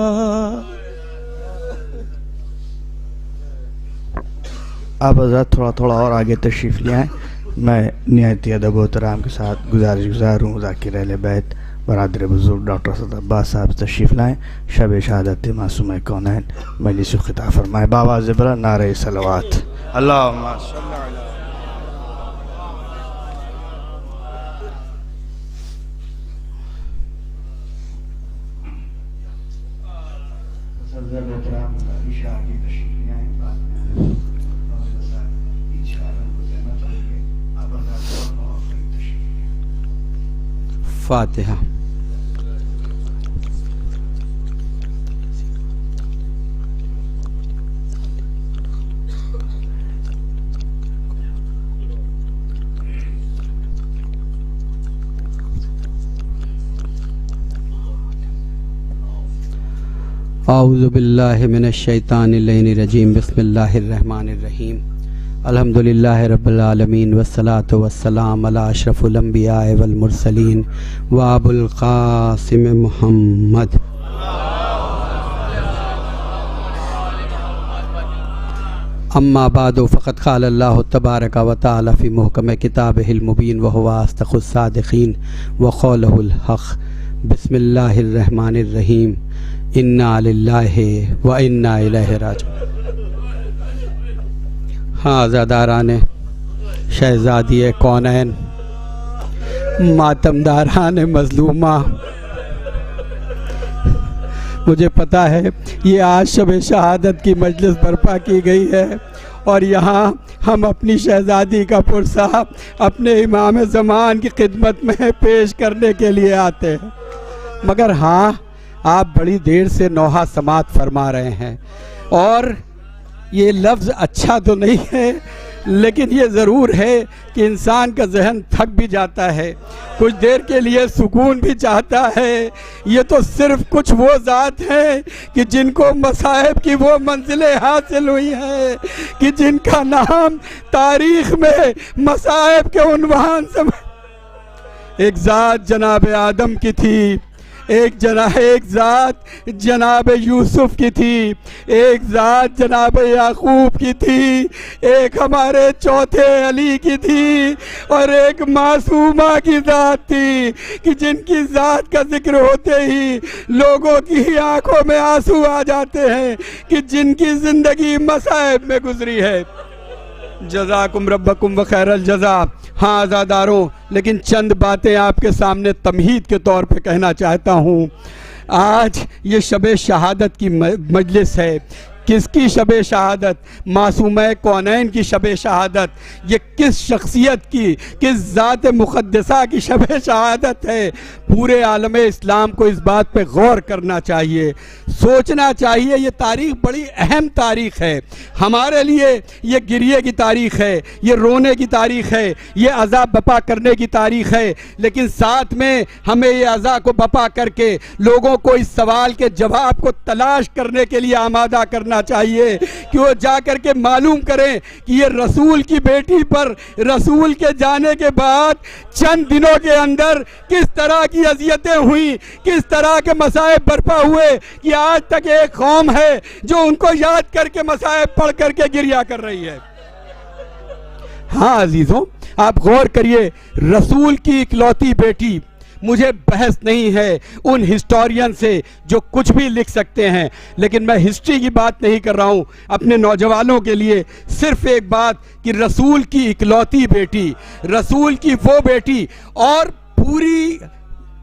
आप हज़रात थोड़ा थोड़ा और आगे तशरीफ़ ले आएँ। मैं निहायत अदब व एहतराम के साथ गुज़ार हूँ ज़ाकिर अहले बैत बरादर बुज़ुर्ग डॉक्टर सद अब्बास साहब तशरीफ़ लाएँ। शब शहादत मासूम कौनैन मजलिस ख़िताब फरमाएँ। बाबा ज़िब्रा नारे सलवात अल्लाहुम्मा सल्लि अला फातिहा। आऊज़ु बिल्लाहि मिनश शैतानिर रजीम बिस्मिल्लाहिर रहमानिर रहीम अल्हम्दुलिल्लाहि रब्बिल आलमीन वस्सलातु वस्सलाम अला अशरफुल अंबिया वल मुरसलीन व अबुल क़ासिम मुहम्मद। अम्मा बादु फ़क़द क़ाल अल्लाहु तबारक व तआला फ़ी मुहकम किताबिहिल मुबीन व हुवा अस्दक़ुस सादिक़ीन व क़ौलुहुल हक़। बिस्मिल्लाहिर रहमानिर रहीम इन्ना लिल्लाहि व इन्ना इलैहि राजिऊन। हाँ आज़ादाराने शहज़ादी कौनैन, मातमदाराने मज़लूमा, मुझे पता है ये आज शब शहादत की मजलिस बर्पा की गई है और यहाँ हम अपनी शहज़ादी का पुरसा अपने इमाम ज़मान की खिदमत में पेश करने के लिए आते हैं। मगर हाँ, आप बड़ी देर से नौहा समात फरमा रहे हैं और ये लफ्ज़ अच्छा तो नहीं है, लेकिन ये ज़रूर है कि इंसान का जहन थक भी जाता है, कुछ देर के लिए सुकून भी चाहता है। ये तो सिर्फ कुछ वो ज़ात हैं कि जिनको मसाइब की वो मंजिलें हासिल हुई हैं कि जिनका नाम तारीख़ में मसाइब के उन्वान से। एक ज़ात जनाब आदम की थी, एक ज़ात जनाब यूसुफ की थी, एक ज़ात जनाब याकूब की थी, एक हमारे चौथे अली की थी और एक मासूमा की ज़ात थी कि जिनकी ज़ात का जिक्र होते ही लोगों की आंखों में आंसू आ जाते हैं कि जिनकी ज़िंदगी मसाइब में गुजरी है। जज़ाकुम रब्बकुम व खैरल जज़ा। हाँ आज़ादारों, लेकिन चंद बातें आपके सामने तमहीद के तौर पे कहना चाहता हूँ। आज ये शब शहादत की मजलिस है। किसकी शब शहादत? मासूमे कौनैन की शब शहादत। ये किस शख्सियत की, किस ज़ात मुक़द्दसा की शब शहादत है? पूरे आलम इस्लाम को इस बात पे गौर करना चाहिए, सोचना चाहिए। ये तारीख़ बड़ी अहम तारीख़ है हमारे लिए। ये गिरिए की तारीख़ है, ये रोने की तारीख़ है, ये अज़ा बपा करने की तारीख़ है। लेकिन साथ में हमें ये अज़ा को बपा करके लोगों को इस सवाल के जवाब को तलाश करने के लिए आमादा करना चाहिए कि वो जा करके मालूम करें कि ये रसूल की बेटी पर रसूल के जाने के बाद चंद दिनों के अंदर किस तरह की अज़ियतें हुई, किस तरह के मसाइब बर्पा हुए कि आज तक एक कौम है जो उनको याद करके मसाइब पढ़ करके गिरिया कर रही है। हाँ अजीजों, आप गौर करिए, रसूल की इकलौती बेटी। मुझे बहस नहीं है उन हिस्टोरियन से जो कुछ भी लिख सकते हैं, लेकिन मैं हिस्ट्री की बात नहीं कर रहा हूँ। अपने नौजवानों के लिए सिर्फ एक बात कि रसूल की इकलौती बेटी, रसूल की वो बेटी, और पूरी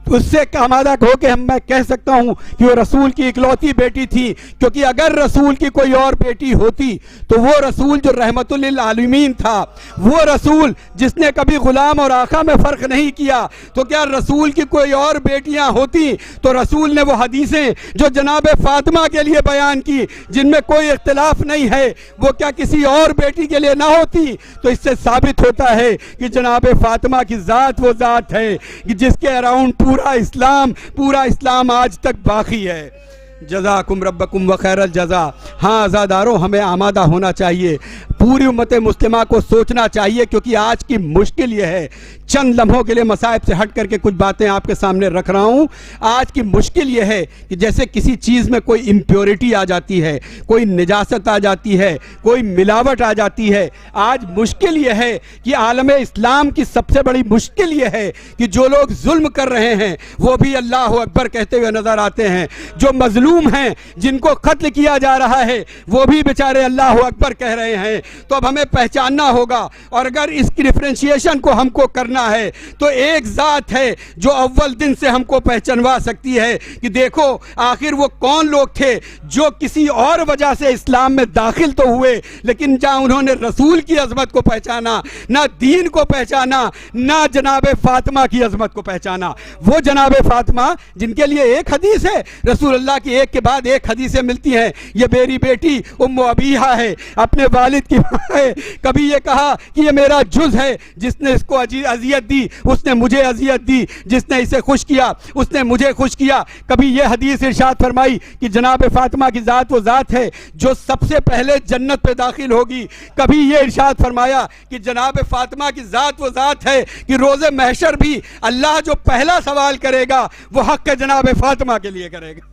उससे आमादा हो के मैं कह सकता हूं कि वो रसूल की इकलौती बेटी थी, क्योंकि अगर रसूल की कोई और बेटी होती तो वो रसूल जो रहमतुल लिल आलमीन था, वो रसूल जिसने कभी गुलाम और आका में फ़र्क नहीं किया, तो क्या रसूल की कोई और बेटियां होती तो रसूल ने वो हदीसें जो जनाब फातिमा के लिए बयान की, जिनमें कोई इख्तिलाफ नहीं है, वो क्या किसी और बेटी के लिए ना होती? तो इससे साबित होता है कि जनाब फातिमा की ज़ात वो ज़ात है कि जिसके अराउंड पूरा इस्लाम आज तक बाकी है। जज़ाकुम रब्बकुम व खैरल जज़ा। हाँ आज़ादारों, हमें आमादा होना चाहिए, पूरी उम्मत मुस्लिमा को सोचना चाहिए, क्योंकि आज की मुश्किल यह है। चंद लम्हों के लिए मसाइब से हट करके कुछ बातें आपके सामने रख रहा हूँ। आज की मुश्किल यह है कि जैसे किसी चीज़ में कोई इम्प्योरिटी आ जाती है, कोई निजासत आ जाती है, कोई मिलावट आ जाती है। आज मुश्किल यह है कि आलम इस्लाम की सबसे बड़ी मुश्किल यह है कि जो लोग जुल्म कर रहे हैं वो भी अल्लाह अकबर कहते हुए नजर आते हैं, जो मजलूम हैं, जिनको कत्ल किया जा रहा है, वो भी बेचारे अल्लाह अकबर कह रहे हैं। तो अब हमें पहचानना होगा, और अगर इसकी डिफरेंशिएशन को हमको करना है तो एक ज़ात है जो अव्वल दिन से हमको पहचानवा सकती है कि देखो आखिर वो कौन लोग थे जो किसी और वजह से इस्लाम में दाखिल तो हुए, लेकिन जहां उन्होंने रसूल की अजमत को पहचाना, ना दीन को पहचाना, ना जनाब फातिमा की अजमत को पहचाना। वो जनाब फातिमा जिनके लिए एक हदीस है, रसूल अल्लाह की एक के बाद एक हदीसें मिलती हैं। ये मेरी बेटी उम्मु अबीहा है, अपने वालिद की माँ है। कभी ये कहा कि ये मेरा जुज है, जिसने इसको अजियत दी उसने मुझे अजियत दी, जिसने इसे खुश किया उसने मुझे खुश किया। कभी ये हदीस इरशाद फरमाई कि जनाब फातिमा की ज़ात वो ज़ात है जो सबसे पहले जन्नत पे दाखिल होगी। कभी ये इरशाद फरमाया कि जनाब फातिमा की ज़ात वो ज़ात है कि रोज़े महशर भी अल्लाह जो पहला सवाल करेगा वो हक़ जनाब फातिमा के लिए करेगा।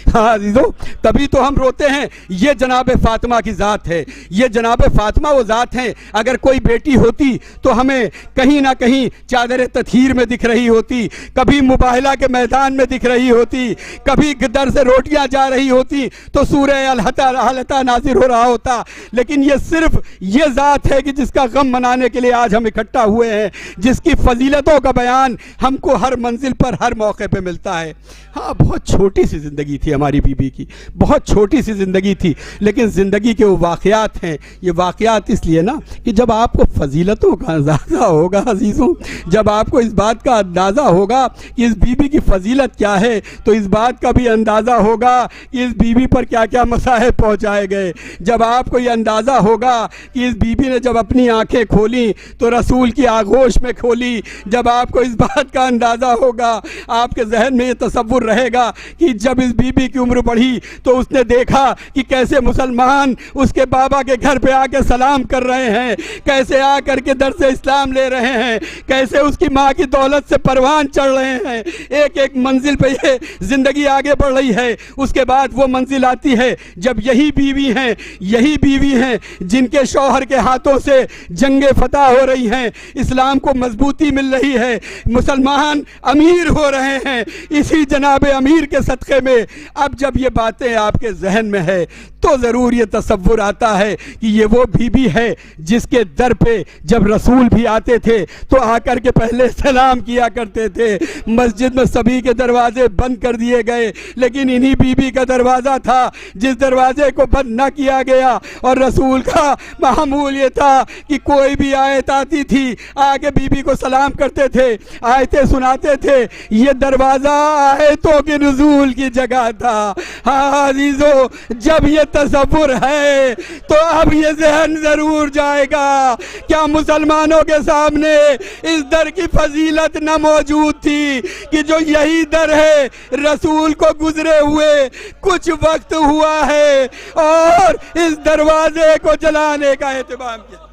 हाँ अजीजों, तभी तो हम रोते हैं। ये जनाब फातिमा की ज़ात है, ये जनाब फातिमा वो ज़ात हैं। अगर कोई बेटी होती तो हमें कहीं ना कहीं चादर ततहीर में दिख रही होती, कभी मुबाहला के मैदान में दिख रही होती, कभी दर से रोटियां जा रही होती तो सूरह अलहता नाजिर हो रहा होता। लेकिन ये सिर्फ ये ज़ात है कि जिसका गम मनाने के लिए आज हम इकट्ठा हुए हैं, जिसकी फजीलतों का बयान हमको हर मंजिल पर हर मौके पर मिलता है। हाँ, बहुत छोटी सी ज़िंदगी थी हमारी बीबी की, बहुत छोटी सी ज़िंदगी थी, लेकिन ज़िंदगी के वो वाक़यात हैं। ये वाक़यात इसलिए ना कि जब आपको फजीलतों का अंदाज़ा होगा अजीज़ों, जब आपको इस बात का अंदाज़ा होगा कि इस बीबी की फजीलत क्या है, तो इस बात का भी अंदाज़ा होगा कि इस बीबी पर क्या क्या मसाइब पहुँचाए गए। जब आपको ये अंदाज़ा होगा कि इस बीबी ने जब अपनी आँखें खोली तो रसूल की आगोश में खोली, जब आपको इस बात का अंदाज़ा होगा, आपके जहन में ये तसव्वुर रहेगा कि जब इस बीबी की उम्र बढ़ी तो उसने देखा कि कैसे मुसलमान उसके बाबा के घर पे आके सलाम कर रहे हैं, कैसे आकर के दर्स इस्लाम ले रहे हैं, कैसे उसकी माँ की दौलत से परवान चढ़ रहे हैं। एक एक मंजिल पे ये ज़िंदगी आगे बढ़ रही है। उसके बाद वो मंजिल आती है जब यही बीवी हैं जिनके शौहर के हाथों से जंगे फतह हो रही हैं, इस्लाम को मजबूती मिल रही है, मुसलमान अमीर हो रहे हैं। इसी जनाब अमीर के सदक़े में अब जब ये बातें आपके जहन में है तो ज़रूर ये तसव्वुर आता है कि ये वो बीबी है जिसके दर पे जब रसूल भी आते थे तो आकर के पहले सलाम किया करते थे। मस्जिद में सभी के दरवाजे बंद कर दिए गए, लेकिन इन्हीं बीबी का दरवाज़ा था जिस दरवाजे को बंद न किया गया। और रसूल का मामूल ये था कि कोई भी आयत आती थी आके बीबी को सलाम करते थे, आयतें सुनाते थे। ये दरवाज़ा आयतों के नुज़ूल की जगह था। हाँ अजीजों, जब ये तसव्वुर है तो अब ये जहन जरूर जाएगा, क्या मुसलमानों के सामने इस दर की फजीलत न मौजूद थी कि जो यही दर है रसूल को गुजरे हुए कुछ वक्त हुआ है और इस दरवाजे को जलाने का एहतमाम किया।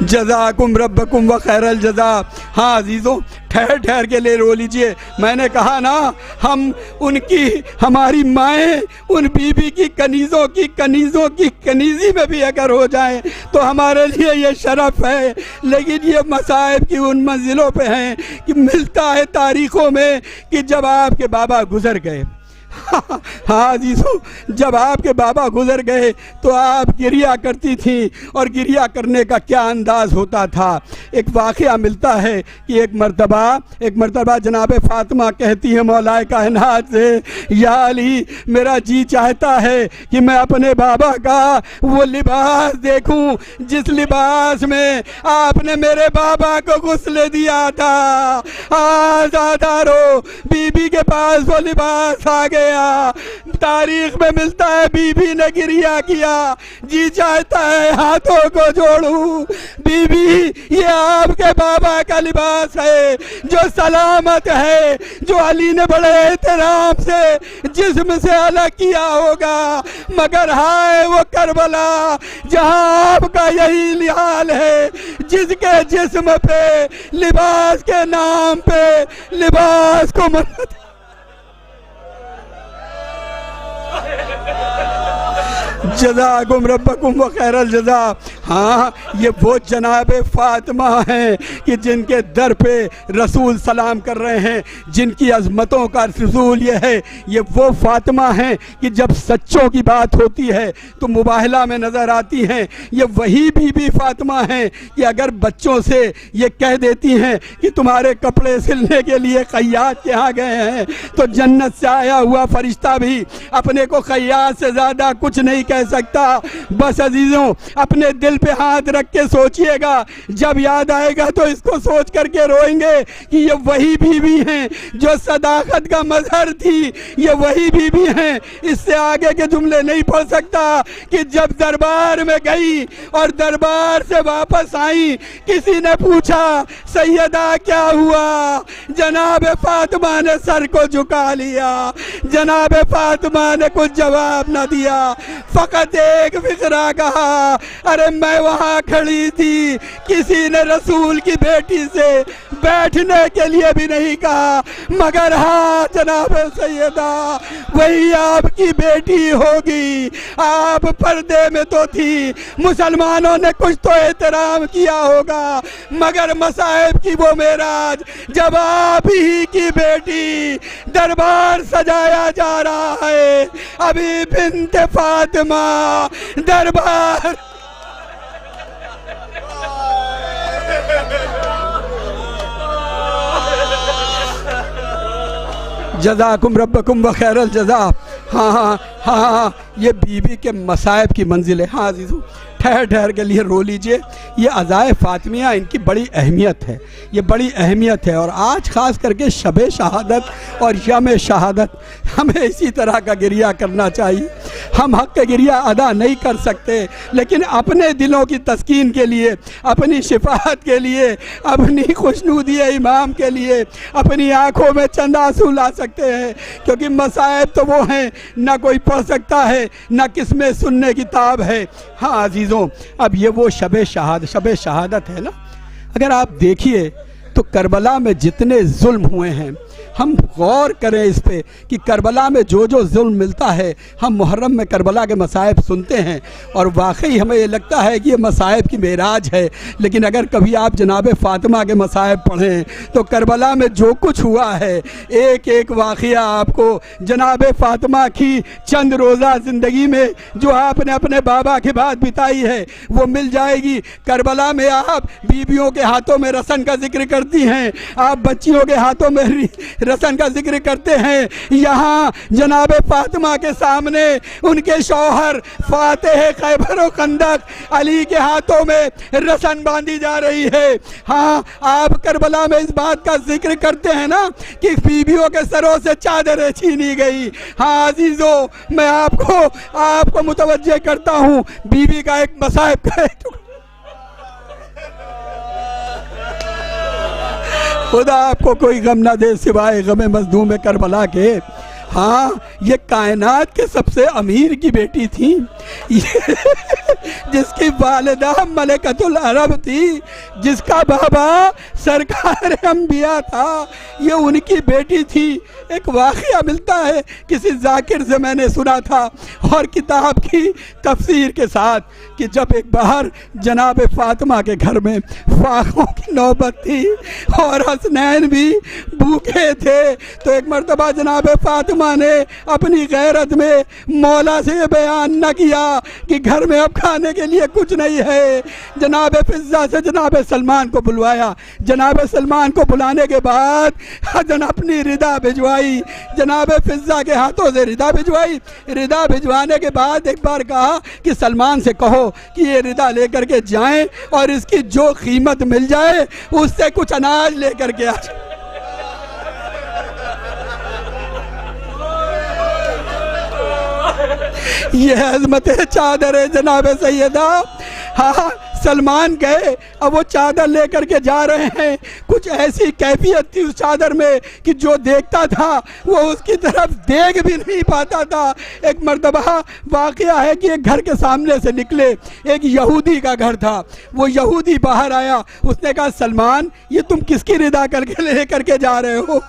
जज़ाकुम रब्बकुम व खैरल जज़ा। हाँ अजीज़ों, ठहर ठहर के ले रो लीजिए। मैंने कहा ना, हम उनकी हमारी माएँ उन बीबी की कनीज़ों की कनीज़ी में भी अगर हो जाएं तो हमारे लिए ये शरफ़ है। लेकिन ये मसाइब की उन मंजिलों पे हैं कि मिलता है तारीख़ों में कि जब आपके बाबा गुज़र गए। हाँ अजीज़ों, जब आपके बाबा गुजर गए तो आप गिरिया करती थी, और गिरिया करने का क्या अंदाज़ होता था। एक वाक़या मिलता है कि एक मरतबा जनाब फातिमा कहती है मौलाए कायनात से, या अली मेरा जी चाहता है कि मैं अपने बाबा का वो लिबास देखूं जिस लिबास में आपने मेरे बाबा को गुस्ल दिया था। ज़ादारो बीबी के पास वो लिबास आ गया। तारीख में मिलता है बीबी ने गिरिया किया, जी चाहता है हाथों को जोड़ूं। बीबी ये आपके बाबा का लिबास है जो सलामत है, जो अली ने बड़े एहतराम से जिस्म से अलग किया होगा। मगर हाय वो करबला जहां आपका यही हाल है, जिसके जिस्म पे लिबास के नाम पे लिबास को मन्नत। जज़ाकुम रब्बकुम व खैरल जज़ा। हाँ, ये वो जनाब फातिमा हैं कि जिनके दर पे रसूल सलाम कर रहे हैं, जिनकी अज़मतों का रसूल ये है। ये वो फातिमा हैं कि जब सच्चों की बात होती है तो मुबाहला में नज़र आती हैं। ये वही बीबी फातिमा हैं कि अगर बच्चों से ये कह देती हैं कि तुम्हारे कपड़े सिलने के लिए ख़य्यात के यहाँ गए हैं, तो जन्नत से आया हुआ फरिश्ता भी अपने को ख़य्यात से ज़्यादा कुछ नहीं कह सकता। बस अजीज़ों, अपने दिल दिल पे हाथ रख के सोचिएगा, जब याद आएगा तो इसको सोच करके रोएंगे कि ये वही बीवी हैं जो सदाकत का मजहर थी, ये वही बीवी हैं। इससे आगे के जुमले नहीं पढ़ सकता कि जब दरबार में गई और दरबार से वापस आई, किसी ने पूछा सैयदा क्या हुआ, जनाब फातिमा ने सर को झुका लिया, जनाब फातिमा ने कुछ जवाब न दिया, फकत एक फिक्रा कहा, अरे मैं वहां खड़ी थी, किसी ने रसूल की बेटी से बैठने के लिए भी नहीं कहा, मगर हाँ जनाब सैयदा वही आपकी बेटी होगी, आप पर्दे में तो थी, मुसलमानों ने कुछ तो एहतराम किया होगा, मगर मसाइब की वो मेराज जब आप ही की बेटी दरबार सजाया जा रहा है, अभी बिन्त फातिमा दरबार जज़ाकुम रब्बकुम व खैरल जज़ा। हाँ हाँ हाँ हाँ, ये बीबी के मसाइब की मंजिल है। हाँ अजीज़ों, ठहर ठहर के लिए रो लीजिए। ये अज़ाए फ़ातिमिया इनकी बड़ी अहमियत है, ये बड़ी अहमियत है। और आज ख़ास करके शब शहादत और यम शहादत हमें इसी तरह का गिरिया करना चाहिए। हम हक़ गिरिया अदा नहीं कर सकते, लेकिन अपने दिलों की तस्कीन के लिए, अपनी शिफाअत के लिए, अपनी खुशनुदी इमाम के लिए अपनी आँखों में चंद आंसू ला सकते हैं, क्योंकि मसाइब तो वो हैं ना कोई पढ़ सकता है ना किसमें सुनने की ताब है। हाँ अजीज़ों, अब ये वो शब शहादत है ना। अगर आप देखिए तो करबला में जितने जुल्म हुए हैं, हम गौर करें इस पे कि करबला में जो जो जुल्म मिलता है, हम मुहर्रम में करबला के मसाइब सुनते हैं और वाकई हमें ये लगता है कि ये मसाइब की मेराज है। लेकिन अगर कभी आप जनाब फातिमा के मसाइब पढ़ें तो करबला में जो कुछ हुआ है, एक एक वाक़या आपको जनाब फातिमा की चंद रोज़ा ज़िंदगी में जो आपने अपने बाबा के बाद बिताई है वो मिल जाएगी। करबला में आप बीबियों के हाथों में रसन का जिक्र करती हैं, आप बच्चियों के हाथों में रसन का जिक्र करते हैं। यहाँ जनाब फातिमा के सामने उनके शौहर फातेह खैबर और खंदक अली के हाथों में रसन बांधी जा रही है। हाँ, आप करबला में इस बात का जिक्र करते हैं ना कि बीबियों के सरों से चादरें छीनी गई। हाँ अजीजों, मैं आपको मुतवज्जे करता हूँ, बीबी का एक मसाइब का खुदा आपको कोई गम ना दे सिवाय गम मजदूम करबला के। हाँ, ये कायनात के सबसे अमीर की बेटी थी, जिसकी वालिदा मलकतुल अरब थी, जिसका बाबा सरकार अंबिया था, ये उनकी बेटी थी। एक वाक़या मिलता है किसी जाकिर से मैंने सुना था और किताब की तफसीर के साथ कि जब एक बार जनाब फातिमा के घर में फाकों की नौबत थी और हसनैन भी भूखे थे, तो एक मरतबा जनाब फातिमा ने अपनी गैरत में मौला से ये बयान न किया कि घर में अब खाने के लिए कुछ नहीं है। जनाब फिज़ा से जनाब सलमान को बुलवाया। जनाब सलमान को बुलाने के बाद हजन अपनी रिदा भिजवाई, जनाब फिज़ा के हाथों से रिदा भिजवाई। रिदा भिजवाने के बाद एक बार कहा कि सलमान से कहो कि ये रिदा लेकर के जाएं और इसकी जो कीमत मिल जाए उससे कुछ अनाज लेकर के आ जाए। ये अज़मत चादर है जनाब सैयदा। हाँ, सलमान गए, अब वो चादर लेकर के जा रहे हैं। कुछ ऐसी कैफियत थी उस चादर में कि जो देखता था वो उसकी तरफ देख भी नहीं पाता था। एक मर्तबा वाक़या है कि एक घर के सामने से निकले, एक यहूदी का घर था। वो यहूदी बाहर आया, उसने कहा सलमान, ये तुम किसकी रिदा करके लेकर के जा रहे हो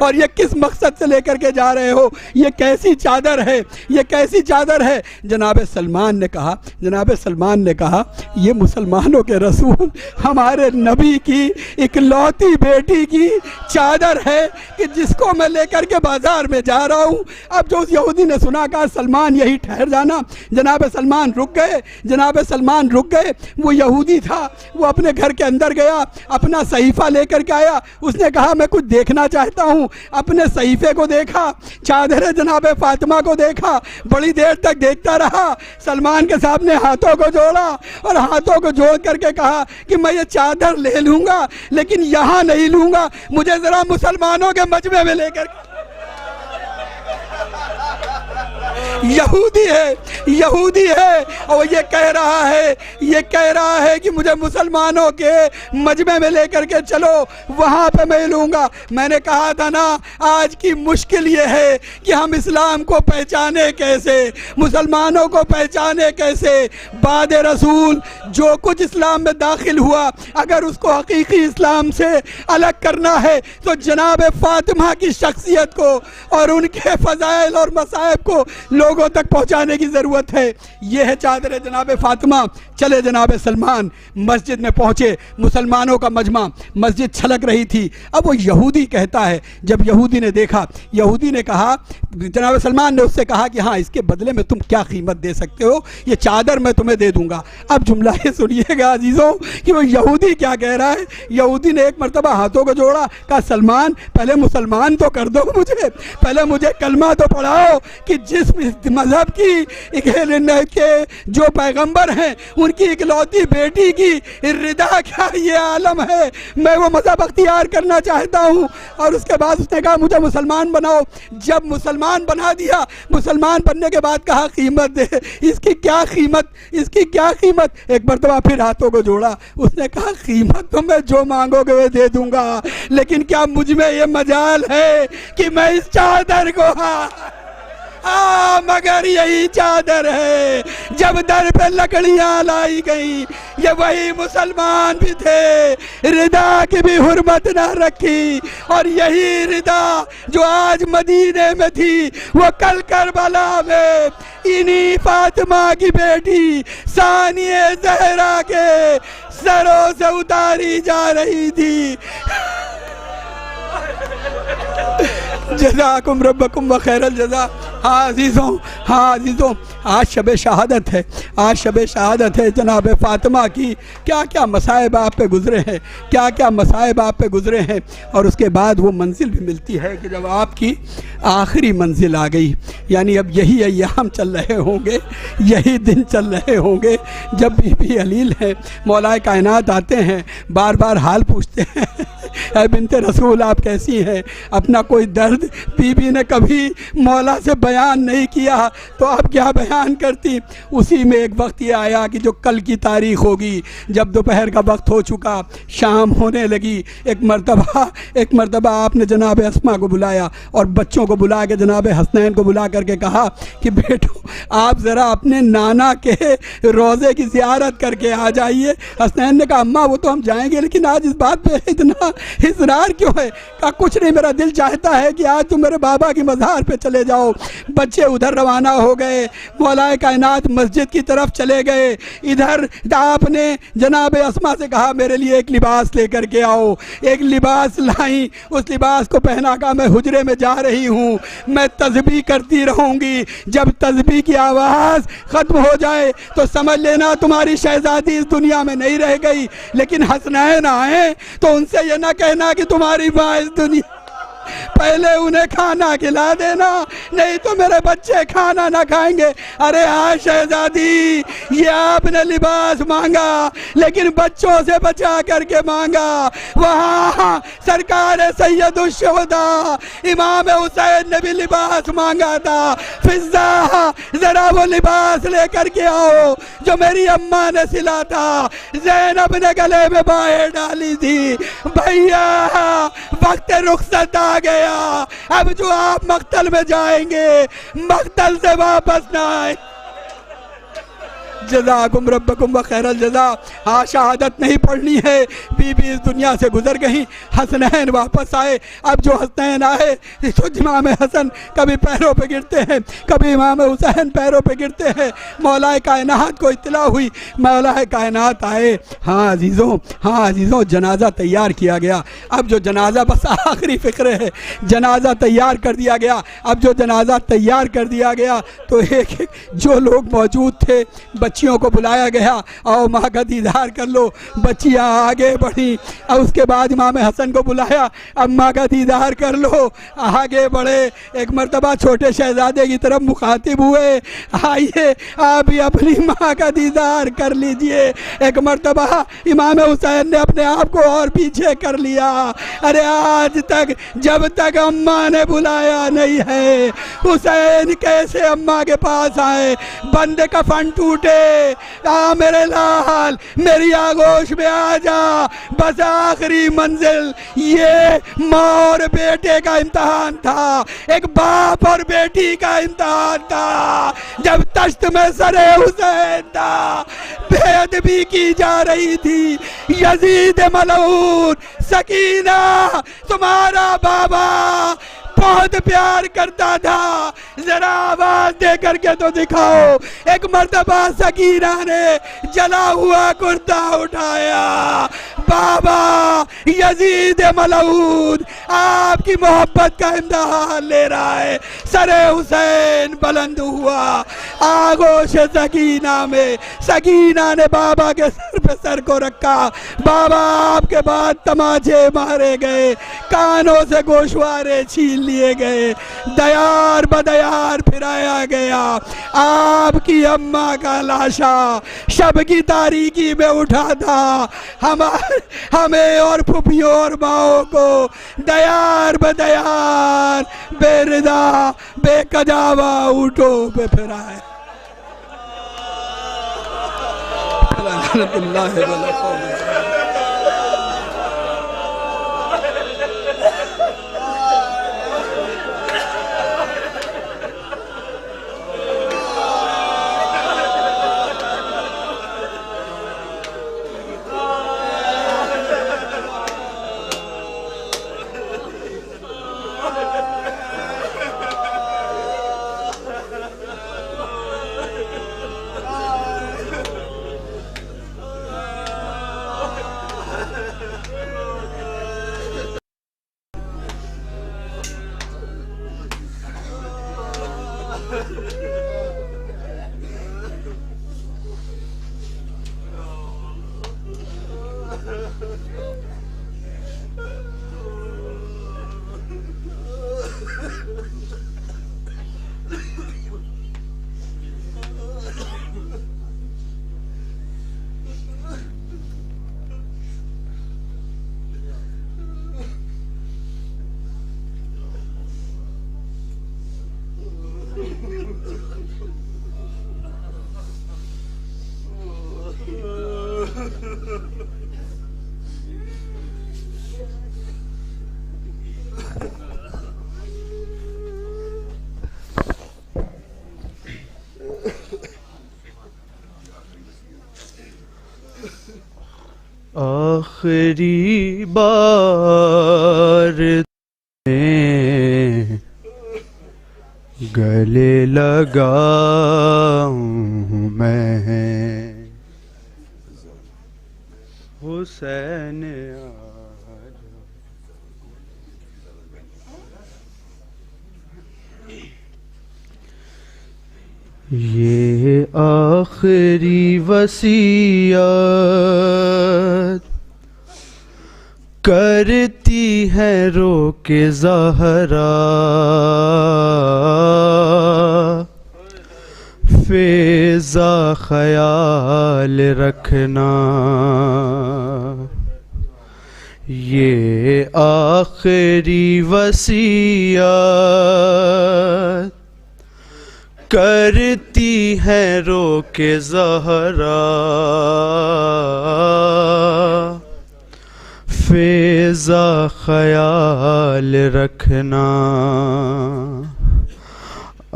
और ये किस मकसद से लेकर के जा रहे हो? ये कैसी चादर है, ये कैसी चादर है? जनाब सलमान ने कहा ये मुसलमानों के रसूल हमारे नबी की इकलौती बेटी की चादर है कि जिसको मैं लेकर के बाजार में जा रहा हूँ। अब जो उस यहूदी ने सुना, कहा सलमान यही ठहर जाना। जनाब सलमान रुक गए। वो यहूदी था, वो अपने घर के अंदर गया, अपना सहीफ़ा लेकर के आया। उसने कहा मैं कुछ देखना चाहता हूँ। अपने सहीफे को देखा, चादर जनाब फातिमा को देखा, बड़ी देर तक देखता रहा। सलमान के सामने हाथों को जोड़ा और हाथों को जोड़ करके कहा कि मैं ये चादर ले लूँगा लेकिन यहाँ नहीं लूँगा, मुझे ज़रा मुसलमानों के मजमे में लेकर। यहूदी है और ये कह रहा है कि मुझे मुसलमानों के मजमे में लेकर के चलो, वहाँ पे मैं लूँगा। मैंने कहा था ना, आज की मुश्किल ये है कि हम इस्लाम को पहचाने कैसे, मुसलमानों को पहचाने कैसे। बाद रसूल जो कुछ इस्लाम में दाखिल हुआ, अगर उसको हकीकी इस्लाम से अलग करना है तो जनाब फातिमा की शख्सियत को और उनके फ़ज़ाइल और मसाइब को लोगों तक पहुंचाने की ज़रूरत है। यह है चादर जनाब फातिमा। चले जनाब सलमान मस्जिद में पहुंचे, मुसलमानों का मजमा, मस्जिद छलक रही थी। अब वो यहूदी कहता है, जब यहूदी ने देखा, यहूदी ने कहा, जनाब सलमान ने उससे कहा कि हाँ, इसके बदले में तुम क्या कीमत दे सकते हो, ये चादर मैं तुम्हें दे दूंगा। अब जुमला ये सुनिएगा अजीज़ों कि वो यहूदी क्या कह रहा है। यहूदी ने एक मरतबा हाथों को जोड़ा, कहा सलमान पहले मुसलमान तो कर दो, मुझे पहले मुझे कलमा तो पढ़ाओ कि जिस मजहब के जो पैगंबर हैं उनकी इकलौती बेटी की रिदा क्या ये आलम है, मैं वो मजहब अख्तियार करना चाहता हूँ। और उसके बाद उसने कहा मुझे मुसलमान बनाओ। जब मुसलमान बना दिया, मुसलमान बनने के बाद कहा कीमत दे, इसकी क्या कीमत, इसकी क्या कीमत। एक मरतबा फिर हाथों को जोड़ा, उसने कहा कीमत तो मैं जो मांगोगे वे दे दूंगा, लेकिन क्या मुझ में ये मजाल है कि मैं इस चादर को मगर यही चादर है। जब दर पे लकड़ियां लाई गई, ये वही मुसलमान भी थे, रिदा की भी हुर्मत ना रखी। और यही रिदा जो आज मदीने में थी, वो कल करबला में इन्हीं फातिमा की बेटी सानिया ज़हरा के सरों से उतारी जा रही थी। जज़ाकुम रब्बकुम व खैरल जज़ा। हाँ अजीज़ों, आज शब शहादत है, आज शब शहादत है जनाब फातिमा की। क्या क्या मसाइब आप पे गुज़रे हैं, क्या क्या मसाइब आप पे गुज़रे हैं। और उसके बाद वो मंजिल भी मिलती है कि जब आपकी आखिरी मंजिल आ गई, यानी अब यही अय्याम चल रहे होंगे, यही दिन चल रहे होंगे जब बीबी हलील हैं, मौलाए कायनात आते हैं, बार बार हाल पूछते हैं, ऐ बिन्ते रसूल आप कैसी हैं। अपना कोई दर्द बीबी ने कभी मौला से बयान नहीं किया तो आप क्या बयान करती। उसी में एक वक्त ये आया कि जो कल की तारीख होगी, जब दोपहर का वक्त हो चुका, शाम होने लगी, एक मरतबा आपने जनाब अस्मा को बुलाया और बच्चों को बुला के जनाब हसनैन को बुला करके कहा कि बेटो आप ज़रा अपने नाना के रोज़े की ज़ियारत करके आ जाइए। हसनैन ने कहा अम्मा वो तो हम जाएंगे, लेकिन आज इस बात पे इतना इसरार क्यों है। कहा कुछ नहीं, मेरा दिल चाहता है कि आज तुम मेरे बाबा की मज़ार पे चले जाओ। बच्चे उधर रवाना हो गए, मौलाए कायनात मस्जिद की तरफ चले गए। इधर आपने जनाब अस्मा से कहा मेरे लिए एक लिबास लेकर के आओ। एक लिबास लाई, उस लिबास को पहना कर मैं हुजरे में जा रही हूँ। मैं तस्बीह करती रहूँगी, जब तस्बीह की आवाज़ ख़त्म हो जाए तो समझ लेना तुम्हारी शहज़ादी इस दुनिया में नहीं रह गई। लेकिन हसनैन आए तो उनसे ये ना कहना कि तुम्हारी माँ इस दुनिया, पहले उन्हें खाना खिला देना, नहीं तो मेरे बच्चे खाना ना खाएंगे। अरे हाँ शहजादी, ये आपने लिबास मांगा लेकिन बच्चों से बचा करके मांगा। वहाँ सरकार सैयदुल शुहदा इमाम हुसैन ने भी लिबास मांगा था। फिज़ा जरा वो लिबास लेकर के आओ जो मेरी अम्मा ने सिला था, ज़ैनब ने गले में बाहें डाली थी। भैया वक्त रुखसत आ गया, अब जो आप मक्तल में जाएंगे मक्तल से वापस ना आए। जज़ाकुम रब्बकुम व खैरल जज़ा। हाँ शहादत नहीं पढ़नी है, बीबी इस दुनिया से गुजर गई, हसनैन वापस आए। अब जो हसनैन आए तो इमाम हसन कभी पैरों पे गिरते हैं, कभी इमाम हुसैन पैरों पे गिरते हैं। मौलाए कायनात को इत्तला हुई, मौलाए कायनात आए। हाँ अजीज़ों, जनाजा तैयार किया गया। अब जो जनाजा बस आखिरी फ़िक्र है, जनाजा तैयार कर दिया गया। अब जो जनाजा तैयार कर दिया गया तो एक जो लोग मौजूद थे, बच्चे बच्चियों को बुलाया गया, और माँ का दीदार कर लो। बच्चियाँ आगे बढ़ी और उसके बाद इमाम हसन को बुलाया, अम्मा का दीदार कर लो। आगे बढ़े, एक मर्तबा छोटे शहजादे की तरफ मुखातिब हुए, आइए आप भी अपनी माँ का दीदार कर लीजिए। एक मर्तबा इमाम हुसैन ने अपने आप को और पीछे कर लिया। अरे आज तक जब तक अम्मा ने बुलाया नहीं है, हुसैन कैसे अम्मा के पास आए? बंदे कफन टूटे, आ मेरे लाल मेरी आगोश में आ जा, बस आखिरी मंजिल। ये माँ और बेटे का इम्तहान था, एक बाप और बेटी का इम्तहान था। जब तश्त में सरे हुसैन था, बेअदबी की जा रही थी। यजीद मलऊन, सकीना तुम्हारा बाबा बहुत प्यार करता था, जरा आवाज दे करके तो दिखाओ। एक मर्तबा सकीना ने जला हुआ कुर्ता उठाया, बाबा यजीद मलऊन आपकी मोहब्बत का इम्तिहान ले रहा है। सरे हुसैन बुलंद हुआ आगोश सकीना में। सकीना ने बाबा के सर पे सर को रखा। बाबा आपके बाद तमाचे मारे गए, कानों से गोशवारे छीन लिए गए, दयार बदयार फिराया गया। आपकी अम्मा का लाशा शब की तारीकी में उठा था। हमें और फुफियों और माओ को दयार बदयार बेरिदा बेकजावा ऊँटों पे फिराए। आखिरी बार में गले लगाऊं मैं, हुसैन ये आखिरी वसीयत करती है रो के ज़हरा, फ़िज़ा ख़याल रखना। ये आखिरी वसीयत करती है रो के ज़हरा, फ़िज़ा ख़याल रखना।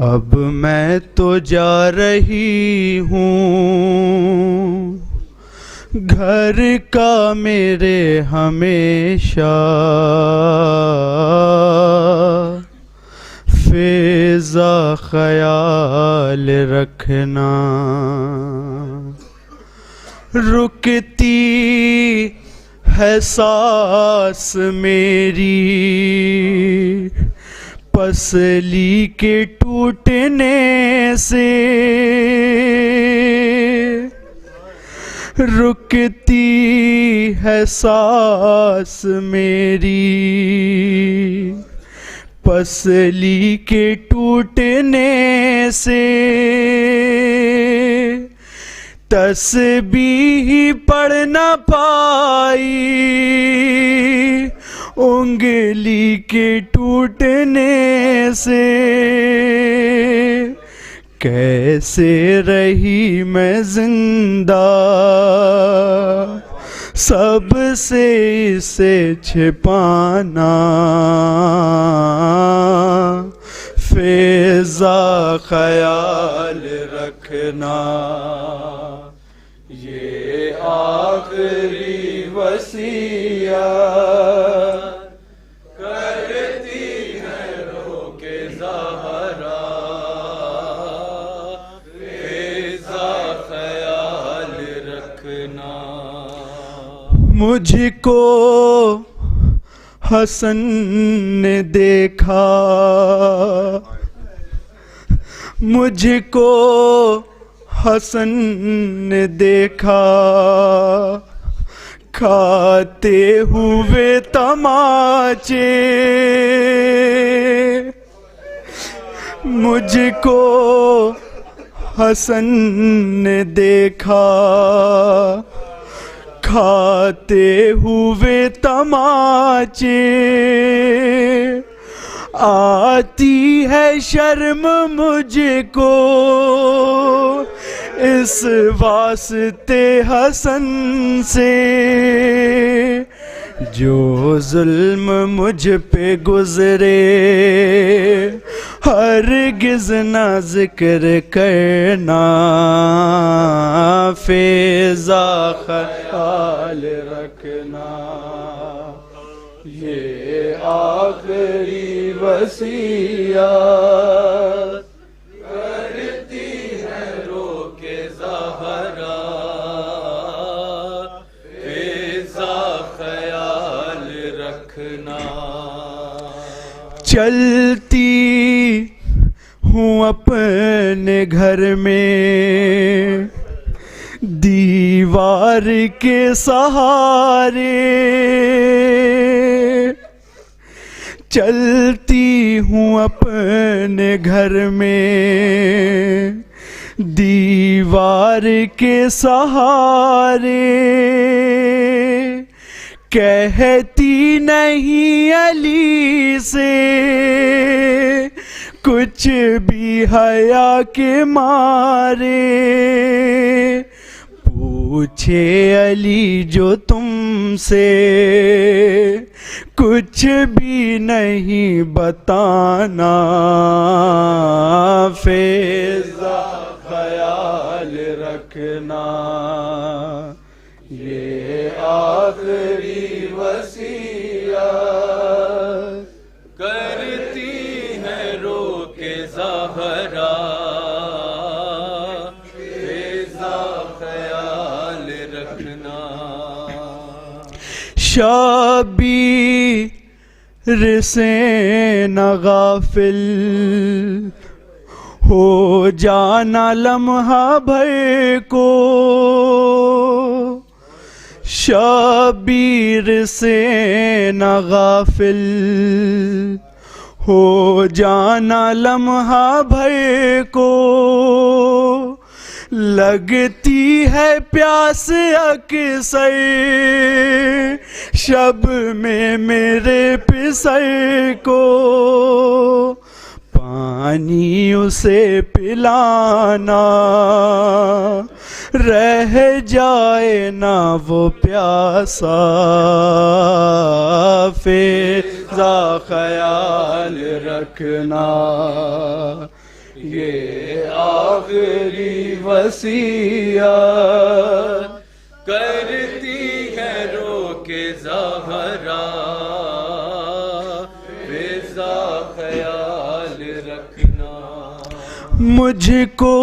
अब मैं तो जा रही हूँ घर का मेरे हमेशा, फ़िज़ा ख़याल रखना। रुकती है सांस मेरी पसली के टूटने से, रुकती है सांस मेरी, पसली के टूटने से, तस्बीह पढ़ न पाई उंगली के टूटने से, कैसे रही मैं जिंदा सबसे इसे छिपाना, फ़िज़ा ख़याल रखना, ये आखिरी वसीयत करती है रोके ज़हरा, फ़िज़ा ख़याल रखना। मुझको हसन ने देखा, मुझको हसन ने देखा, खाते हुए तमाचे, मुझको हसन ने देखा, खाते हुए तमाचे, आती है शर्म मुझको इस वास्ते हसन से, जो जुल्म मुझ पे गुजरे हरगिज़ ना जिक्र करना, फ़िज़ा ख़याल रखना, ये आखिरी वसीयत करती है रोके ज़हरा, फ़िज़ा ख़याल रखना। चलती हूँ अपने घर में दीवार के सहारे, चलती हूँ अपने घर में दीवार के सहारे, कहती नहीं अली से कुछ भी हया के मारे, पूछे अली जो तुमसे कुछ भी नहीं बताना, फ़िज़ा ख़याल रखना, ये आखिरी वसीयत करती है रोके ज़हरा, फ़िज़ा ख़याल रखना। शाबीर से न गाफिल हो जाना लम्हा भर को, शाबीर से न गाफिल हो जाना लम्हा भर को, लगती है प्यास अक्सर शब में मेरे पिसर को, पानी उसे पिलाना रह जाए ना वो प्यासा, फ़िज़ा ख़याल रखना, ये आखिरी वसीयत करती है रोके ज़हरा, फ़िज़ा ख़याल रखना। मुझको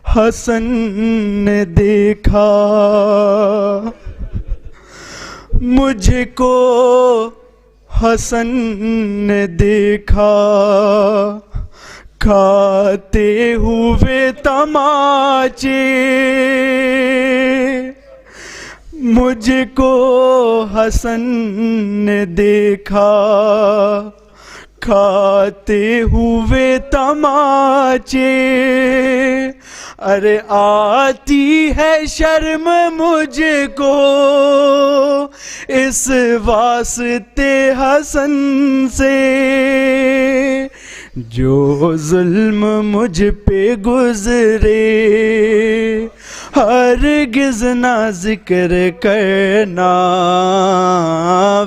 हसन ने देखा, मुझको हसन ने देखा, खाते हुए तमाचे, मुझको हसन ने देखा खाते हुए तमाचे, अरे आती है शर्म मुझको इस वास्ते हसन से, जो जुल्म मुझ पे गुजरे हरगिज़ ना जिक्र करना,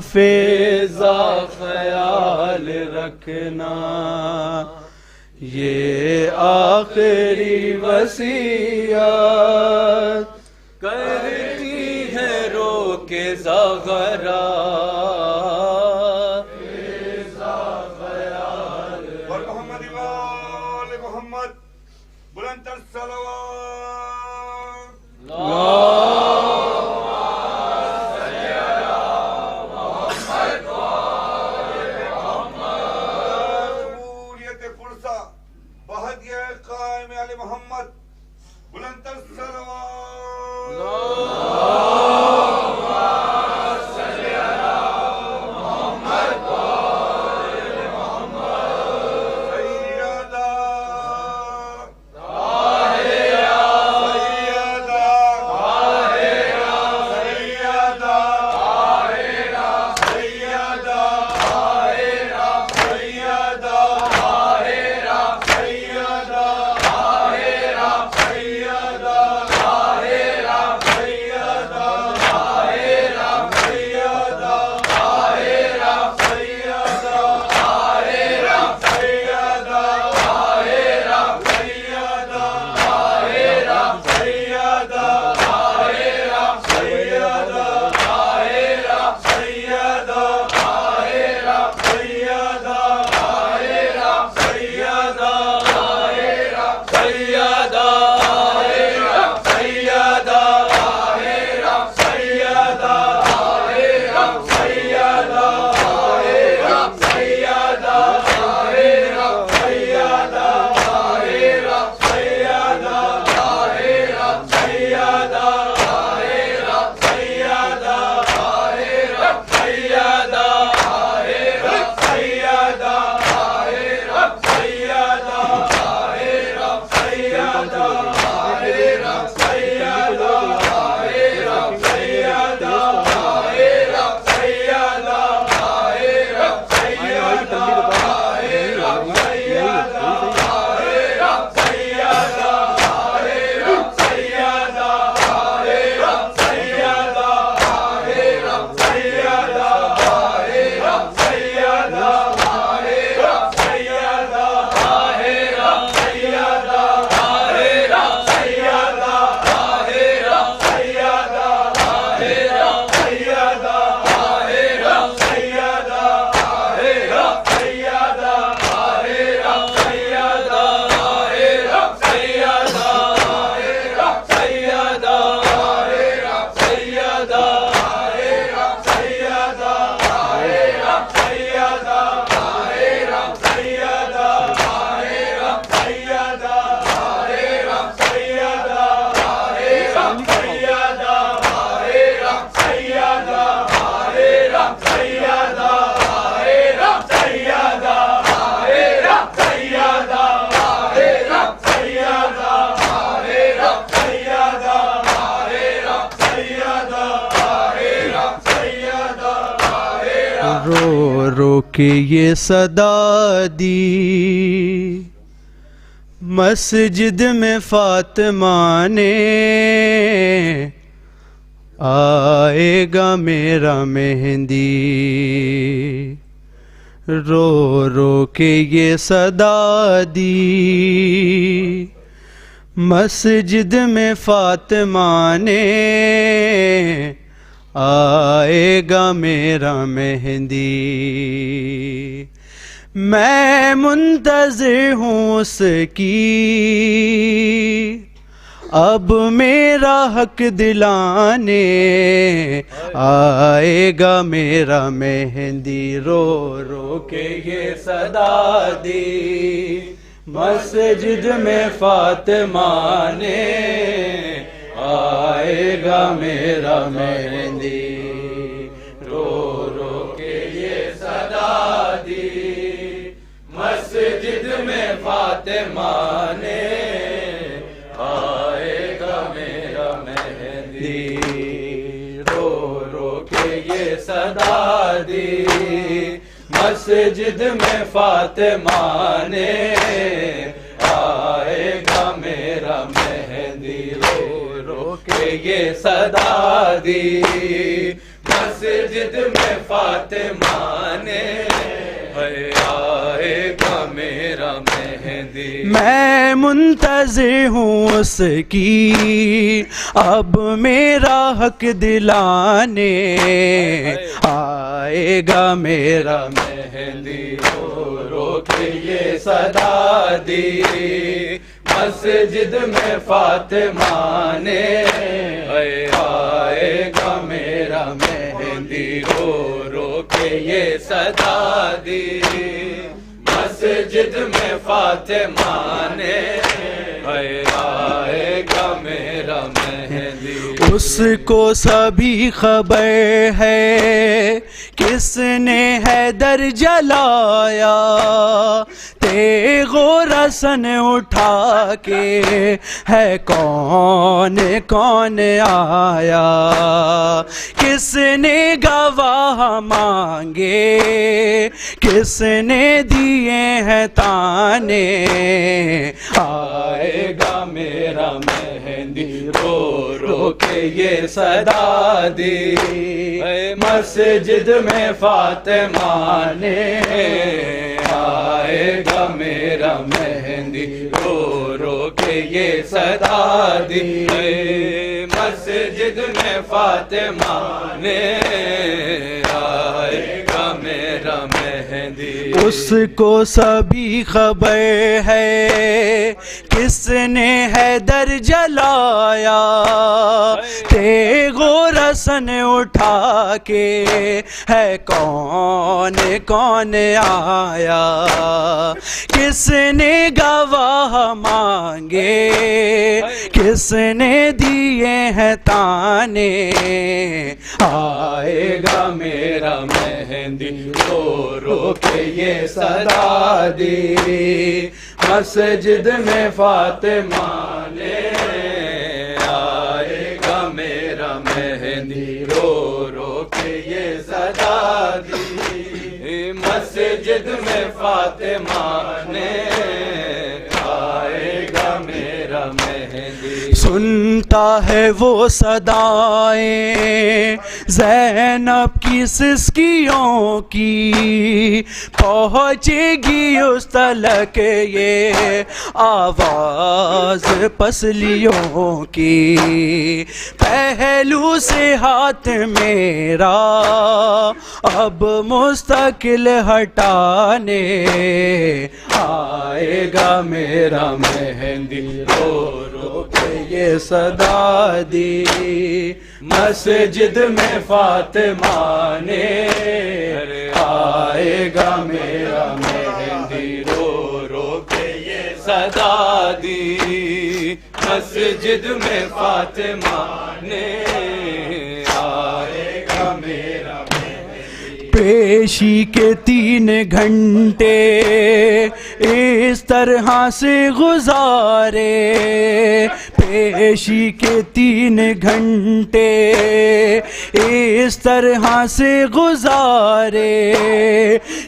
फ़ेज़ा ख़याल रखना, ये आखिरी वसीयत करती है रो के ज़ग़रा। मोहम्मद बुलंद सलवात। मोहम्मद बुलंद रो रो के ये सदा दी मस्जिद में फातिमा ने, आएगा मेरा मेहंदी। रो रो के ये सदा दी मस्जिद में फातिमा ने, आएगा मेरा मेहंदी। मैं मुंतज़िर हूँ उसकी, अब मेरा हक दिलाने, आएगा मेरा मेहंदी। रो रो के ये सदा दी मस्जिद में फातिमा ने, आएगा आएगा मेरा मेहंदी, रो रो के ये सदा दी मस्जिद में फातिमा ने, आएगा मेरा मेहंदी, रो रो के ये सदा दी मस्जिद में फातिमा ने, आएगा मेरा मेहंदी, रो रो के ये सदा दी मस्जिद में फातिमा ने, आएगा मेरा मेहंदी। मैं मुंतज़िर हूँ उसकी अब मेरा हक दिलाने, आएगा मेरा मेहंदी, रो रो के ये सदा दी मस्जिद में फातिमा ने, आएगा मेरा मेहंदी, रो रो के ये सदा दी मस्जिद में फातिमा ने, आएगा मेरा मेहंदी। उसको सभी खबर है किसने हैदर जलाया, तेगो रसन उठा के है कौन कौन आया, किसने गवाह मांगे किसने दिए हैं ताने, आएगा मेरा मेहंदी, रो रो के ये सदा दी मस्जिद में फातिमा ने, आएगा मेरा मेहंदी, रो रो के ये सदा दी मस्जिद में फातिमा ने, आएगा मेरा मेहंदी। उसको सभी खबर है किसने हैदर जलाया, तेगो रसन उठा के है कौन कौन आया, किसने गवाह मांगे किसने दिए हैं ताने, आएगा मेरा मेहंदी, रो रो के ये सदा दी मस्जिद में फातिमा ने, आएगा मेरा मेहंदी, रो रो के ये सदा दी मस्जिद में फातिमा ने, आएगा मेरा मेहंदी। सुनता है वो सदाएं ज़ैनब की सिसकियों की, पहुँचेगी उस तलक ये आवाज़ पसलियों की, पहलू से हाथ मेरा अब मुस्तकिल हटाने, आएगा मेरा मेहंदी, रो रो के ये सदा दी मस्जिद में फातिमा ने, आएगा मेरा मेहंदी, रो रो के ये सदा दी मस्जिद में फातिमा ने, आएगा मेरा पेशी के 3 घंटे इस तरह से गुजारे, पेशी के 3 घंटे इस तरह से गुजारे,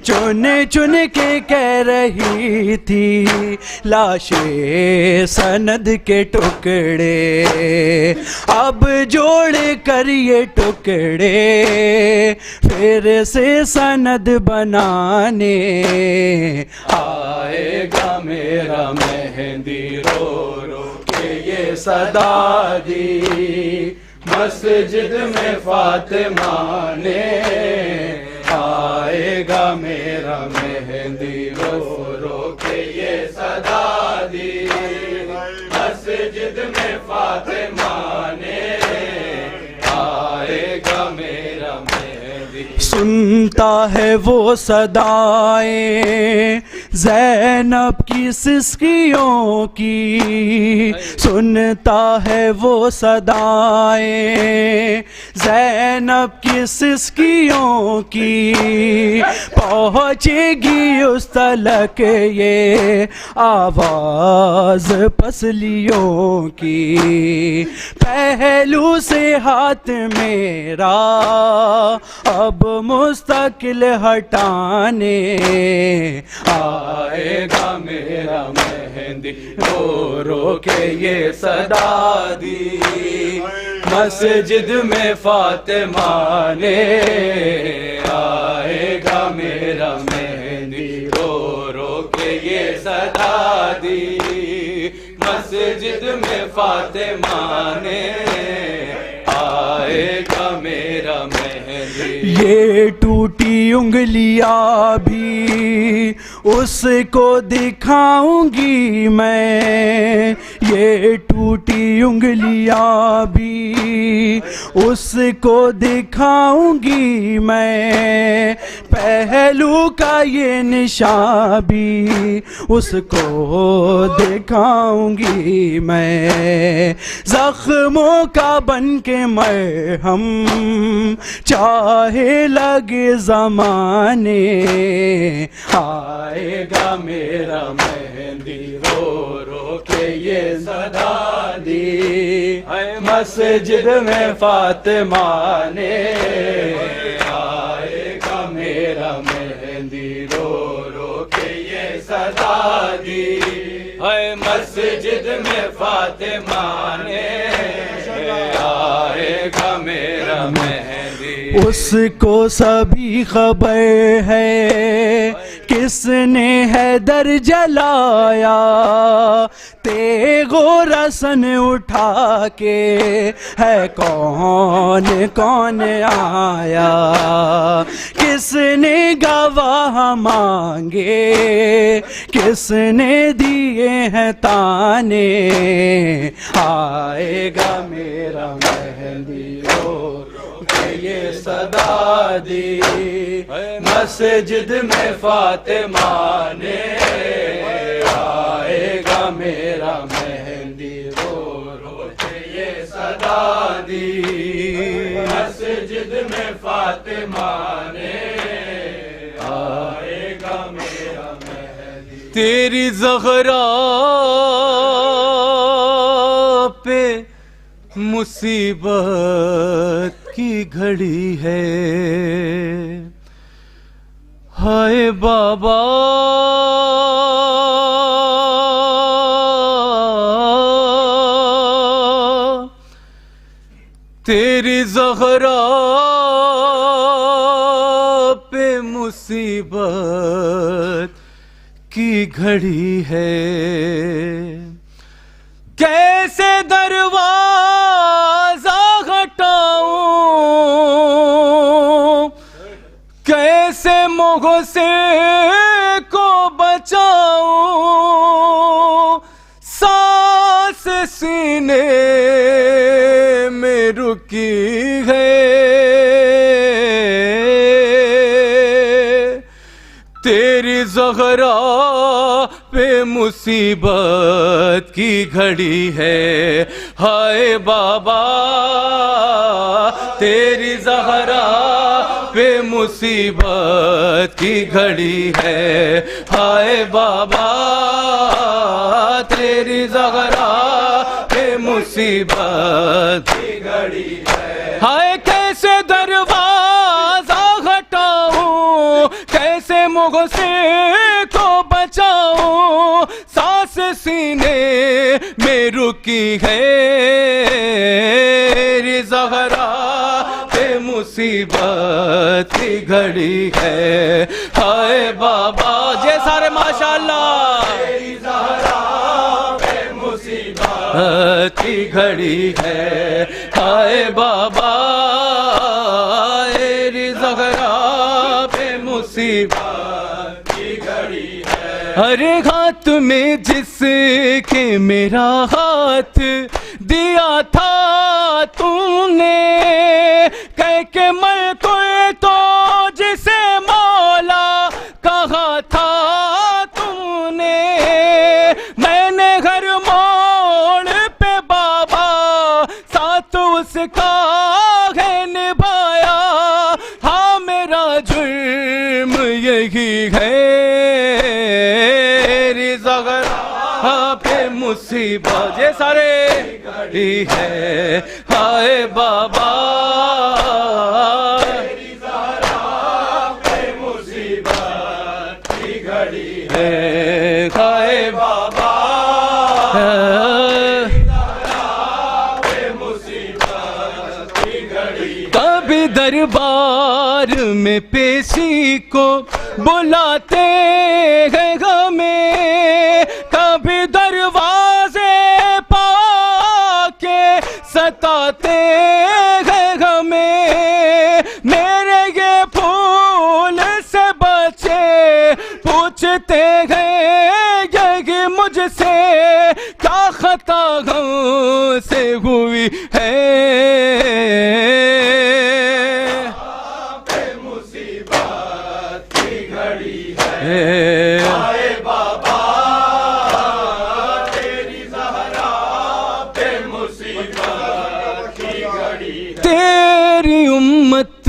चुन चुन के कह रही थी लाशे सनद के टुकड़े, अब जोड़ कर ये टुकड़े फिर से सनद बनाने, आएगा मेरा मेहंदी, रो रो के ये सदा दी मस्जिद में फातिमा ने, आएगा मेरा मेहंदी, रो रो के ये सदा दी मस्जिद में फातिमा ने, आएगा मेरा मेहंदी। सुनता है वो सदाएं ज़ैनब की सिसकियों की सुनता है वो सदाएं, ज़ैनब की सिसकियों की पहुँचेगी उस तलक ये आवाज़ पसलियों की। पहलू से हाथ मेरा अब मुस्तकिल हटाने आएगा मेरा मेहंदी रो रो के ये सदा दी, मस्जिद में फातिमा ने आएगा मेरा मेहंदी रो रो के ये सदा दी, मस्जिद में फातिमा ने आएगा मेरा मेहंदी। ये टूटी उंगलियां भी उसको दिखाऊंगी मैं, ये टूटी उंगलियां भी उसको दिखाऊंगी मैं, पहलू का ये निशान भी उसको दिखाऊंगी मैं। जख्मों का बन के मरहम चाहे लगे ज़माने, आएगा मेरा मेहंदी रो रो के ये सदा दी, मस्जिद में फातिमा ने आएगा मेरा मेहंदी रो रो के ये सदा दी, मस्जिद में फातिमा ने आएगा मेरा मेहंदी। उसको सभी खबर है किसने हैदर जलाया, तेगो रसन उठा के है कौन कौन आया, किसने गवाह मांगे किसने दिए हैं ताने, आएगा मेरा मेहंदी रो के ये सदा दी, मस्जिद में फातिमा ने आएगा मेरा मेहंदी रो रो के ये सदा दी, मस्जिद में फातिमा ने आएगा मेरा मेहंदी। तेरी ज़हरा पे मुसीबत की घड़ी है, हाय बाबा तेरी ज़हरा पे मुसीबत की घड़ी है, कैसे दरवाजा हटाऊं, कैसे मोहसे को बचाऊं, सांस सीने में रुकी है, तेरी ज़हरा पे मुसीबत की घड़ी है, हाय बाबा तेरी ज़हरा पे मुसीबत की घड़ी है, हाय बाबा तेरी ज़हरा पे मुसीबत की घड़ी है, हाय कैसे दरवाजा हटाऊं, कैसे मुझसे को बचाऊं, सांस सीने में रुकी है, ज़हरा पे मुसीबत की घड़ी है, हाय बाबा जय सारे माशाल्लाह, तेरी ज़हरा पे मुसीबत की घड़ी है, हाय बाबा तेरी ज़हरा पे मुसीबत की घड़ी है, अरे हाथ में जिसके मेरा हाथ दिया था तूने, कह के मैं तो जिसे मौला कहा था तू हाथ उसका है निभाया, हाँ मेरा जुर्म यही है। ज़हरा पे मुसीबत ये सारे ही है, हाय बाबा हाय बाबा कभी दरबार में पेशी को बुलाते हैं हमें, कभी दरवाजे पाके सताते हैं हमें। मेरे ये फूल से बचे पूछते हैं ये मुझसे, क्या खता से हुई है। मुसीबत की घड़ी है, आए बाबा तेरी ज़हरा पे मुसीबत की घड़ी है। तेरी उम्मत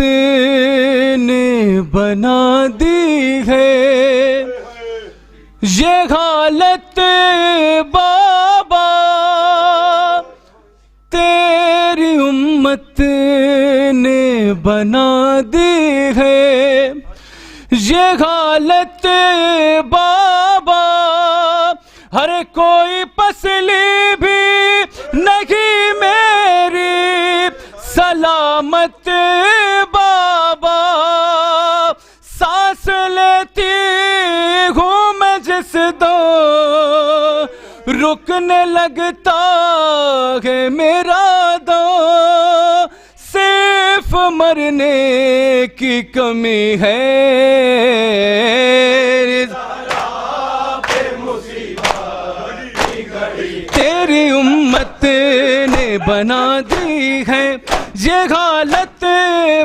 ने बना दी है ये हालत बाबा, तेरी उम्मत ने बना दी है ये हालत बाबा। हर कोई पसली भी नहीं मेरी सलामत बाबा, सांस लेती हूँ मैं जिस दो रुकने लगता है मेरा दो, सिर्फ मरने की कमी है। तेरी उम्मत ने बना दी है ये हालत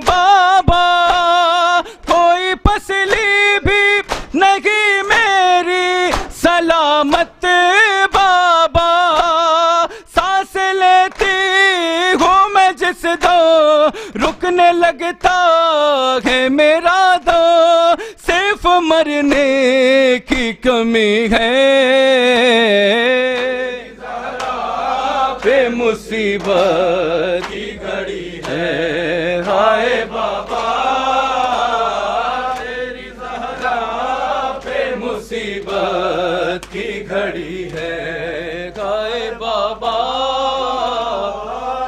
बाबा, कोई पसली भी नहीं मेरी सलामत बाबा। सांस लेती हूँ मैं जिस दो रुकने लगता है मेरा दो, सिर्फ मरने की कमी है। पे मुसीबत की घड़ी है, हाय बाबा तेरी ज़हरा पे मुसीबत की घड़ी है, हाय बाबा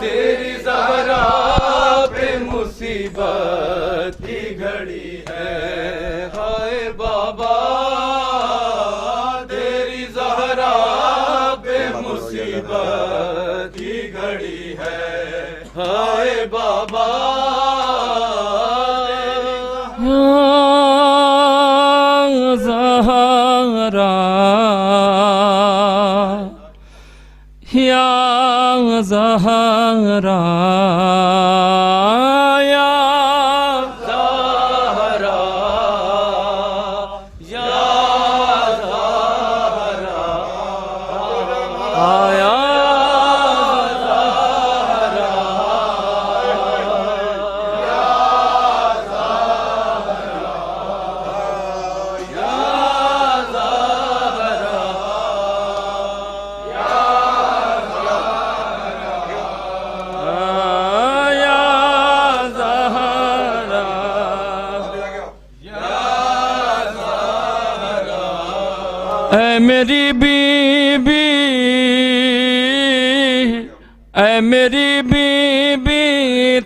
तेरी ज़हरा पे मुसीबत की घड़ी है, हाय बाबा तेरी ज़हरा पे मुसीबत की घड़ी है, हाय बाबा ज़हरा या ज़हरा या ज़हरा या ज़हरा आया मेरी बीबी ऐ मेरी बीबी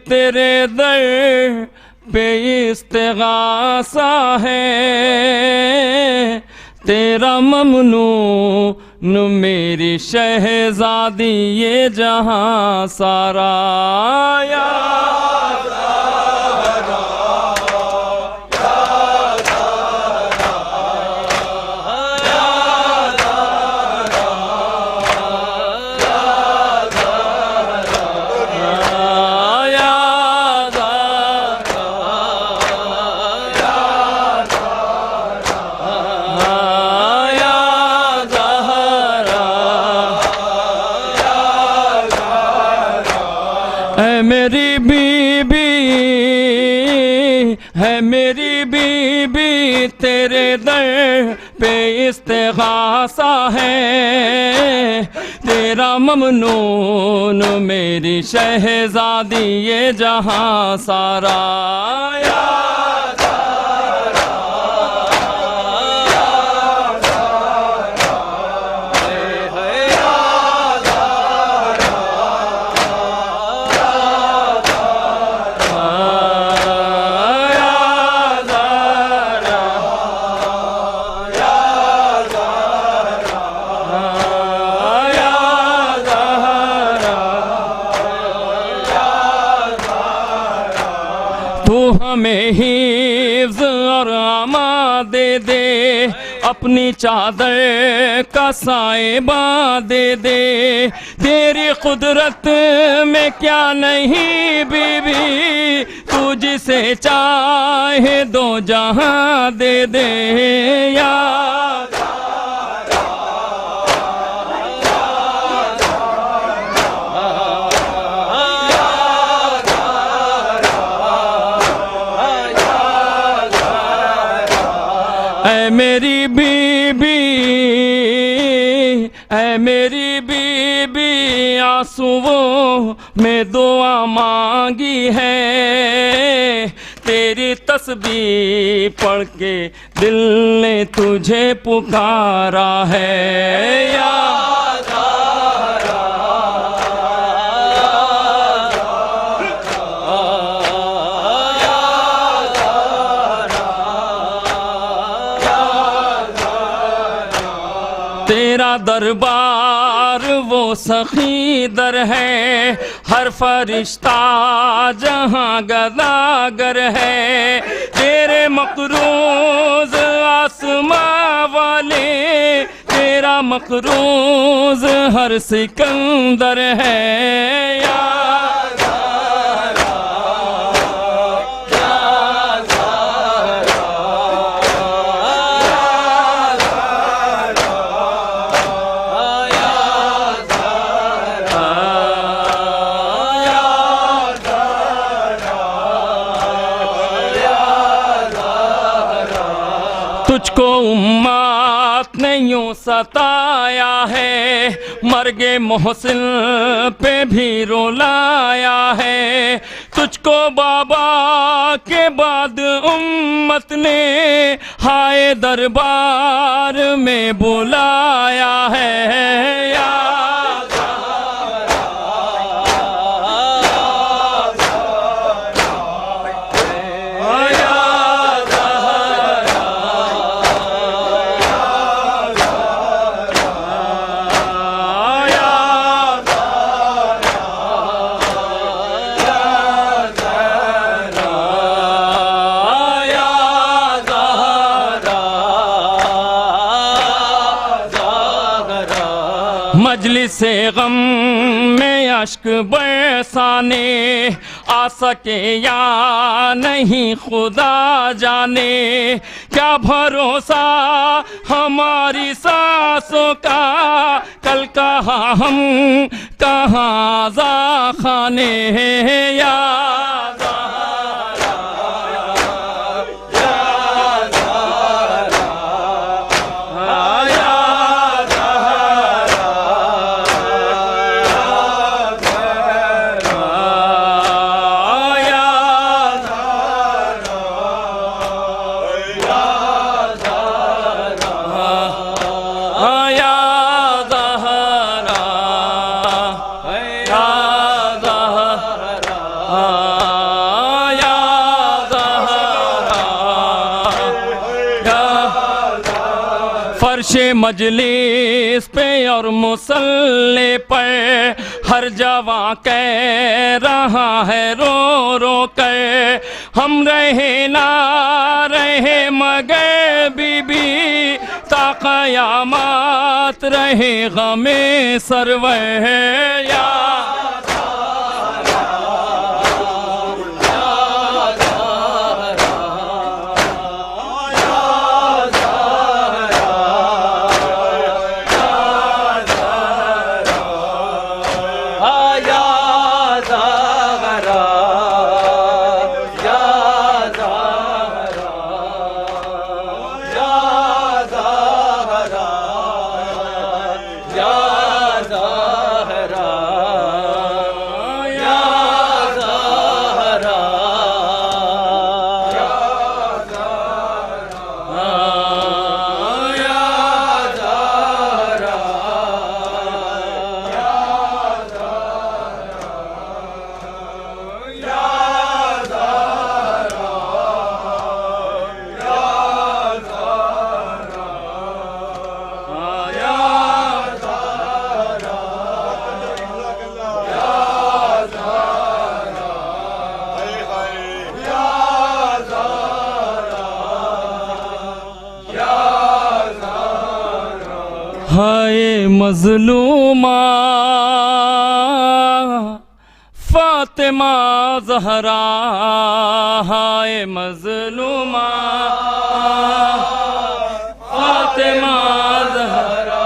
तेरे दर पे इस्तिग़ासा है, तेरा ममनून मेरी शहज़ादी ये जहां सारा या ऐ मेरी बीबी, है मेरी बीबी, तेरे दर पे इस्तिग़ासा है, तेरा ममनून मेरी शहज़ादी ये जहां सारा। या हमें हिफ्ज़ और अमा दे दे, अपनी चादर का साइबा दे दे, तेरी कुदरत में क्या नहीं बीबी, तू जिसे चाहे दो जहां दे दे। या ऐ मेरी बीबी, ऐ मेरी बीबी, आंसुओं में दुआ मांगी है, तेरी तस्बीह पढ़ के दिल ने तुझे पुकारा है। या तेरा दरबार वो सखी दर है, हर फरिश्ता जहां गदागर है, तेरे मकरूज आसमां वाले, तेरा मकरूज हर सिकंदर है। या तुझको उम्मत ने यूं सताया है, मर्गे मोहसिन पे भी रुलाया है, तुझको बाबा के बाद उम्मत ने हाय दरबार में बुलाया है। या मजलिसे गम में अश्क बरसाने, आ सके या नहीं खुदा जाने, क्या भरोसा हमारी सांसों का, कल कहाँ हम कहाँ आज़ा खाने। या फर्शे मजलिस पे और मुसल्ले पर हर जवा कह रहा है रो रो कर, हम रहे ना रहे मगर बीबी, ता क़यामत रहे गमे सरवर। या हाय मजलूमा फातिमा ज़हरा, हाय मजलूमा फातिमा ज़हरा,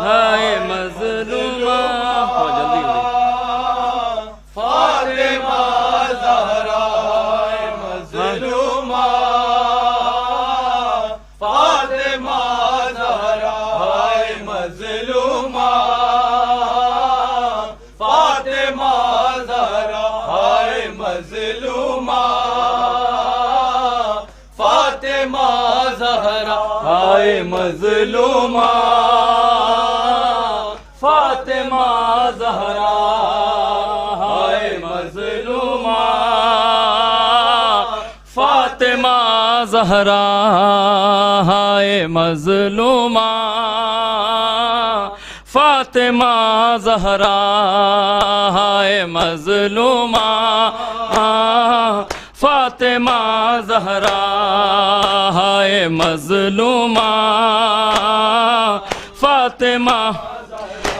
हाय मजलूमा। जल्दी फातिमा ज़हरा मज़लूमा, फातिमा ज़हरा मज़लूमा, फातिमा ज़हरा मज़लूमा, फातिमा ज़हरा मज़लूमा, फातिमा ज़हरा मज़लूमा, फातिमा ज़हरा मज़लूमा, फातिमा ज़हरा मज़लूमा, फातिमा ज़हरा मज़लूमा, फातिमा।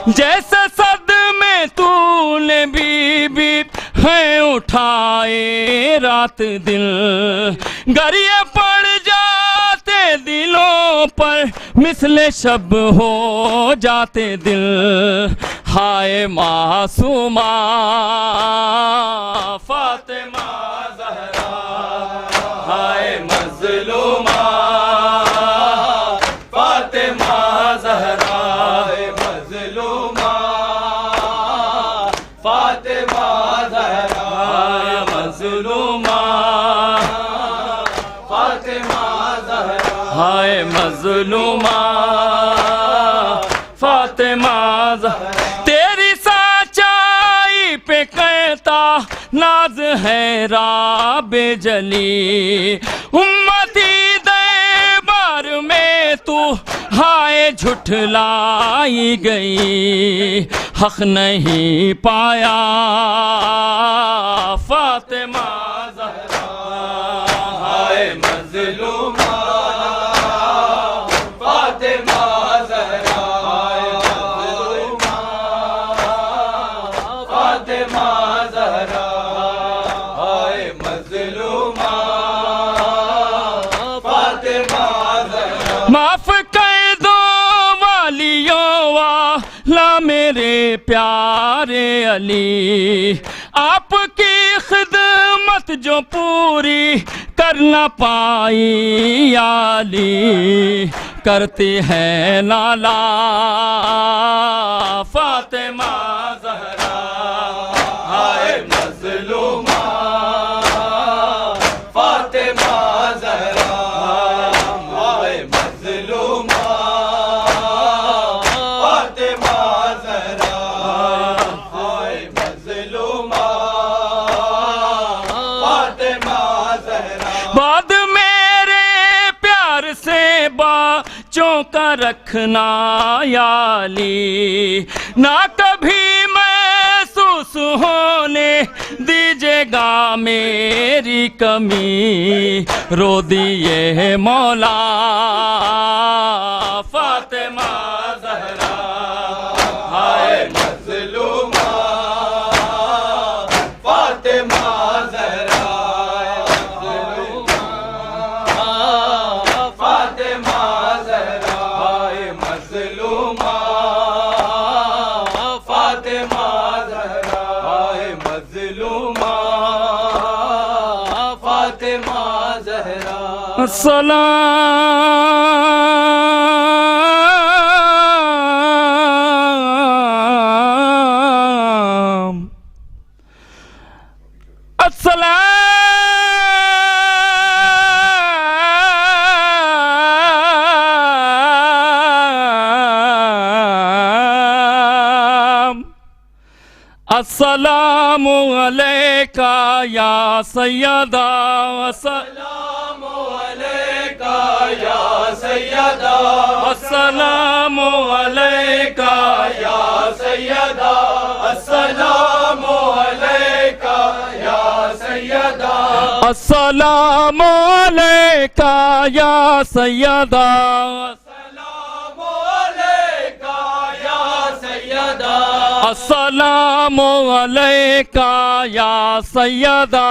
जैसे सदमे तूने बीबी है उठाए रात दिन, गरिए पड़ जाते दिलों पर मिसले शब हो जाते दिल, हाय मासूमा फातिमा ज़हरा हाय मज़लूमा, फातिमा ज़हरा मज़लूमा, फातिमा ज़हरा मज़लूमा, फातिमा ज़हरा हाय मज़लूमा, फातिमा ज़हरा। तेरी सच्चाई पे कहता नाज है राबे जली, उम्मती दरबार में तू हाय झुठलाई गई, हक नहीं पाया फातिमा ज़हरा हाय मज़लूमा, फातिमा ज़हरा मज़लूमा, फातिमा ज़हरा हाय मज़लूमा, फातिमा ज़हरा। माफ कर दो वालियों वाला मेरे प्यारे अली, आपकी खिदमत जो पूरी कर न पाई आली, करती है नाला फातिमा ज़हरा हाय मज़लूमा, फातिमा ज़हरा हाय मज़लूमा, फातिमा ज़हरा हाय मज़लूमा, फातिमा ज़हरा। बाद मेरे प्यार से बाचों का रखना याली, ना कभी महसूस होने दीजिएगा मेरी कमी, रो दिए मौला फातिमा ज़हरा हाय मज़लूमा, फातिमा ज़हरा मज़लूमा, फातिमा ज़हरा मज़लूमा, फातिमा ज़हरा मज़लूमा, फातिमा ज़हरा। अस्सलाम अस्सलाम अस्सलामु अलैका या सय्यदा, अस्सलामु अलैका या सय्यदा, अस्सलामु अलैका या सय्यदा, अस्सलामु अलैका या सय्यदा, अस्सलामु अलैका या सय्यदा, अस्सलामु अलैका अस्सलामु अलैका या सैयदा,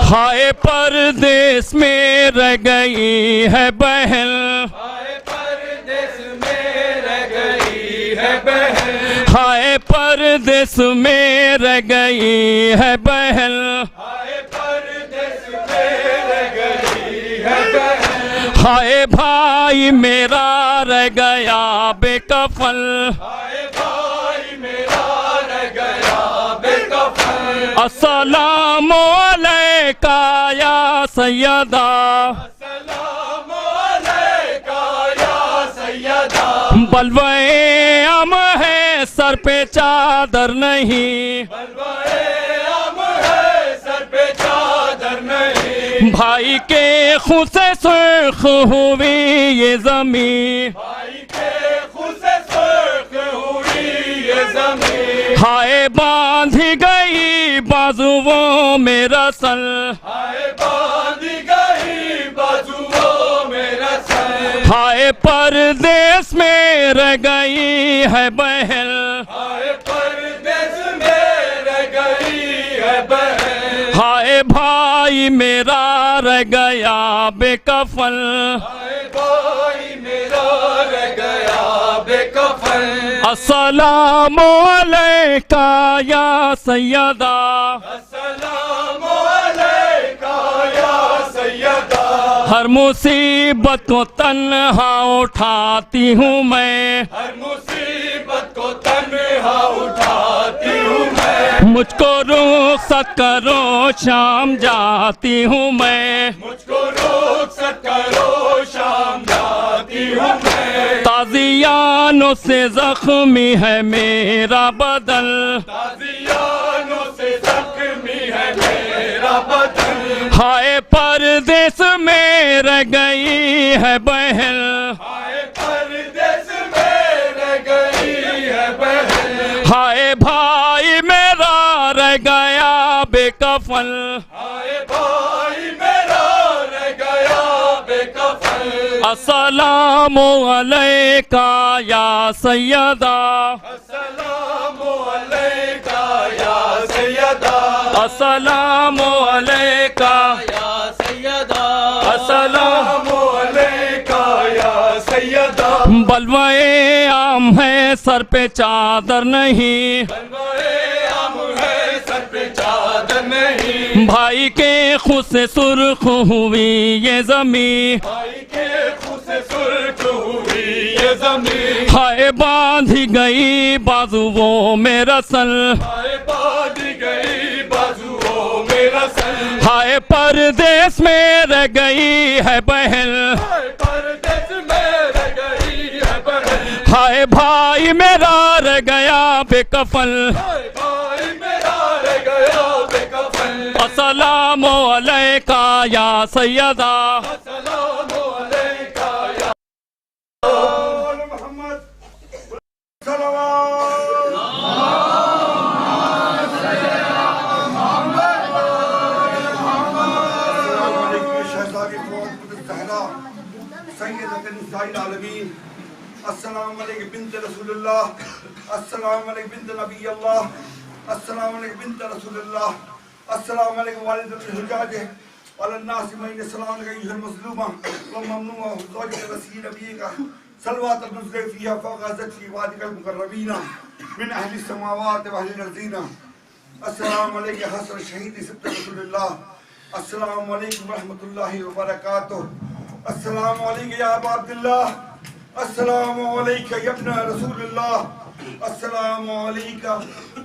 हाय परदेस में रह गई है बहन, हाय परदेस में रह गई है बहन, हाय परदेस में रह गई है बहन, हाय परदेस में रह गई है बहन, हाय भाई मेरा रह गया बेकफन, हाय भाई मेरा रह गया बेकफन, अस्सलामु अलैका या सैयदा, अस्सलामु अलैका या सैयदा, बलवाए हम है सर पे चादर नहीं, बलवाए हम है सर पे चादर नहीं, भाई के खून से सुर्ख हुई ये ज़मीं, भाई के खून से सुर्ख हुई ये ज़मीं, हाय बांधी गई बाजुओं में रसल, हाय बांधी गई बाजुओं में रसल, हाय परदेस में रह गई है बहन, हाय परदेस में रह गई है बहन, हाय भाई मेरा रह गया बेकफन, हाय भाई मेरा रह गया बेकफन, अस्सलामु अलैका या सैयदा, अस्सलामु अलैका या सैयदा, हर मुसीबत को तन्हा उठाती हूँ मैं, हर मुसीबत को तन्हा उठाती हूँ मैं, मुझको रुखसत करो शाम जाती हूँ मैं, मुझको रुखसत करो शाम जाती हूँ मैं, ताज़ियानों से जख्मी है मेरा बदन, ताज़ियानों से जख्मी है मेरा बदन, हाय परदेस में रह गई है बहन, हाय परदेस में रह गई है बहन, हाय भाई मेरा रह गया बेकफन, हाय भाई मेरा रह गया बेकफन, अस्सलामु अलैका या सैयदा, अस्सलामु अलैका या सैयदा, अस्सलामु अलैका या सैयदा, अस्सलामु अलैका या सैयदा, बलवाए आम है सर पे चादर नहीं, बलवाए आम है सर पे चादर नहीं, भाई के खून से सुर्ख हुई ये ज़मीं, भाई के खून से सुर्ख हुई ये ज़मीं, हाय बांधी गई बाजुओं में रसल, हाय बांधी गई बाजुओं में रसल, हाय परदेस में रह गई है बहन, हाय परदेस में रह गई है बहन, हाय भाई मेरा रह गया बेकफन, हाय भाई मेरा रह गया बेकफन, अस्सलामु अलैका या सैयदा, अस्सलामु अलैका या मोहम्मद सल्लल्लाहु अस्सलाम वालेकुम बिन्त रसूलुल्लाह, अस्सलाम वालेकुम बिन्त नबी अल्लाह, अस्सलाम वालेकुम बिन्त रसूलुल्लाह, अस्सलाम वालेकुम वालिदतुल हुजाज वलन नास मन सलाम अलैकुम मज़लूमा व ममनूआ ज़ौजत रसूल नबीका सलवात नुज़ल फीहा फग़ज़त फी वादिकल मुकर्रमीना मिन अहली समावात व अहली अर्ज़ीना, अस्सलाम वालेकुम हसन शहीद सिब्त रसूलुल्लाह, अस्सलाम वालेकुम व रहमतुल्लाहि व बरकातुहू, अस्सलाम वालेकुम या अबा अब्दुल्लाह, अस्सलामु अलैका या इब्न रसूलुल्लाह, अस्सलामु अलैका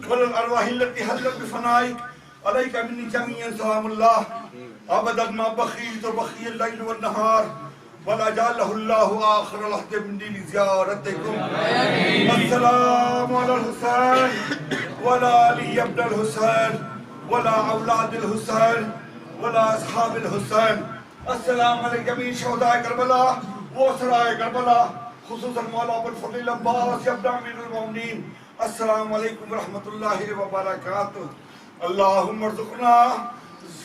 वल अरवाह अल्लती हल्लत बिफनाइक, अलैका मिन्नी जमीअन सलामुल्लाह, अबदन मा बखीत बखियल लैल वन नहार, वला जअलहुल्लाहु आखिरल अहद मिन दीन ज़ियारतिकुम, अस्सलामु अलल हुसैन वला अली इब्न अल हुसैन वला औलादिल हुसैन वला अस्हाबिल हुसैन, अस्सलामु अलैकुम जमी शुहदाए करबला व असराए करबला, खुसूसन मौला अबुल फज़ल अब्बास इब्न अमीरुल मोमिनीन, अस्सलामु अलैकुम व रहमतुल्लाहि व बरकातुहू, अल्लाहुम्मा अर्ज़ुक़ना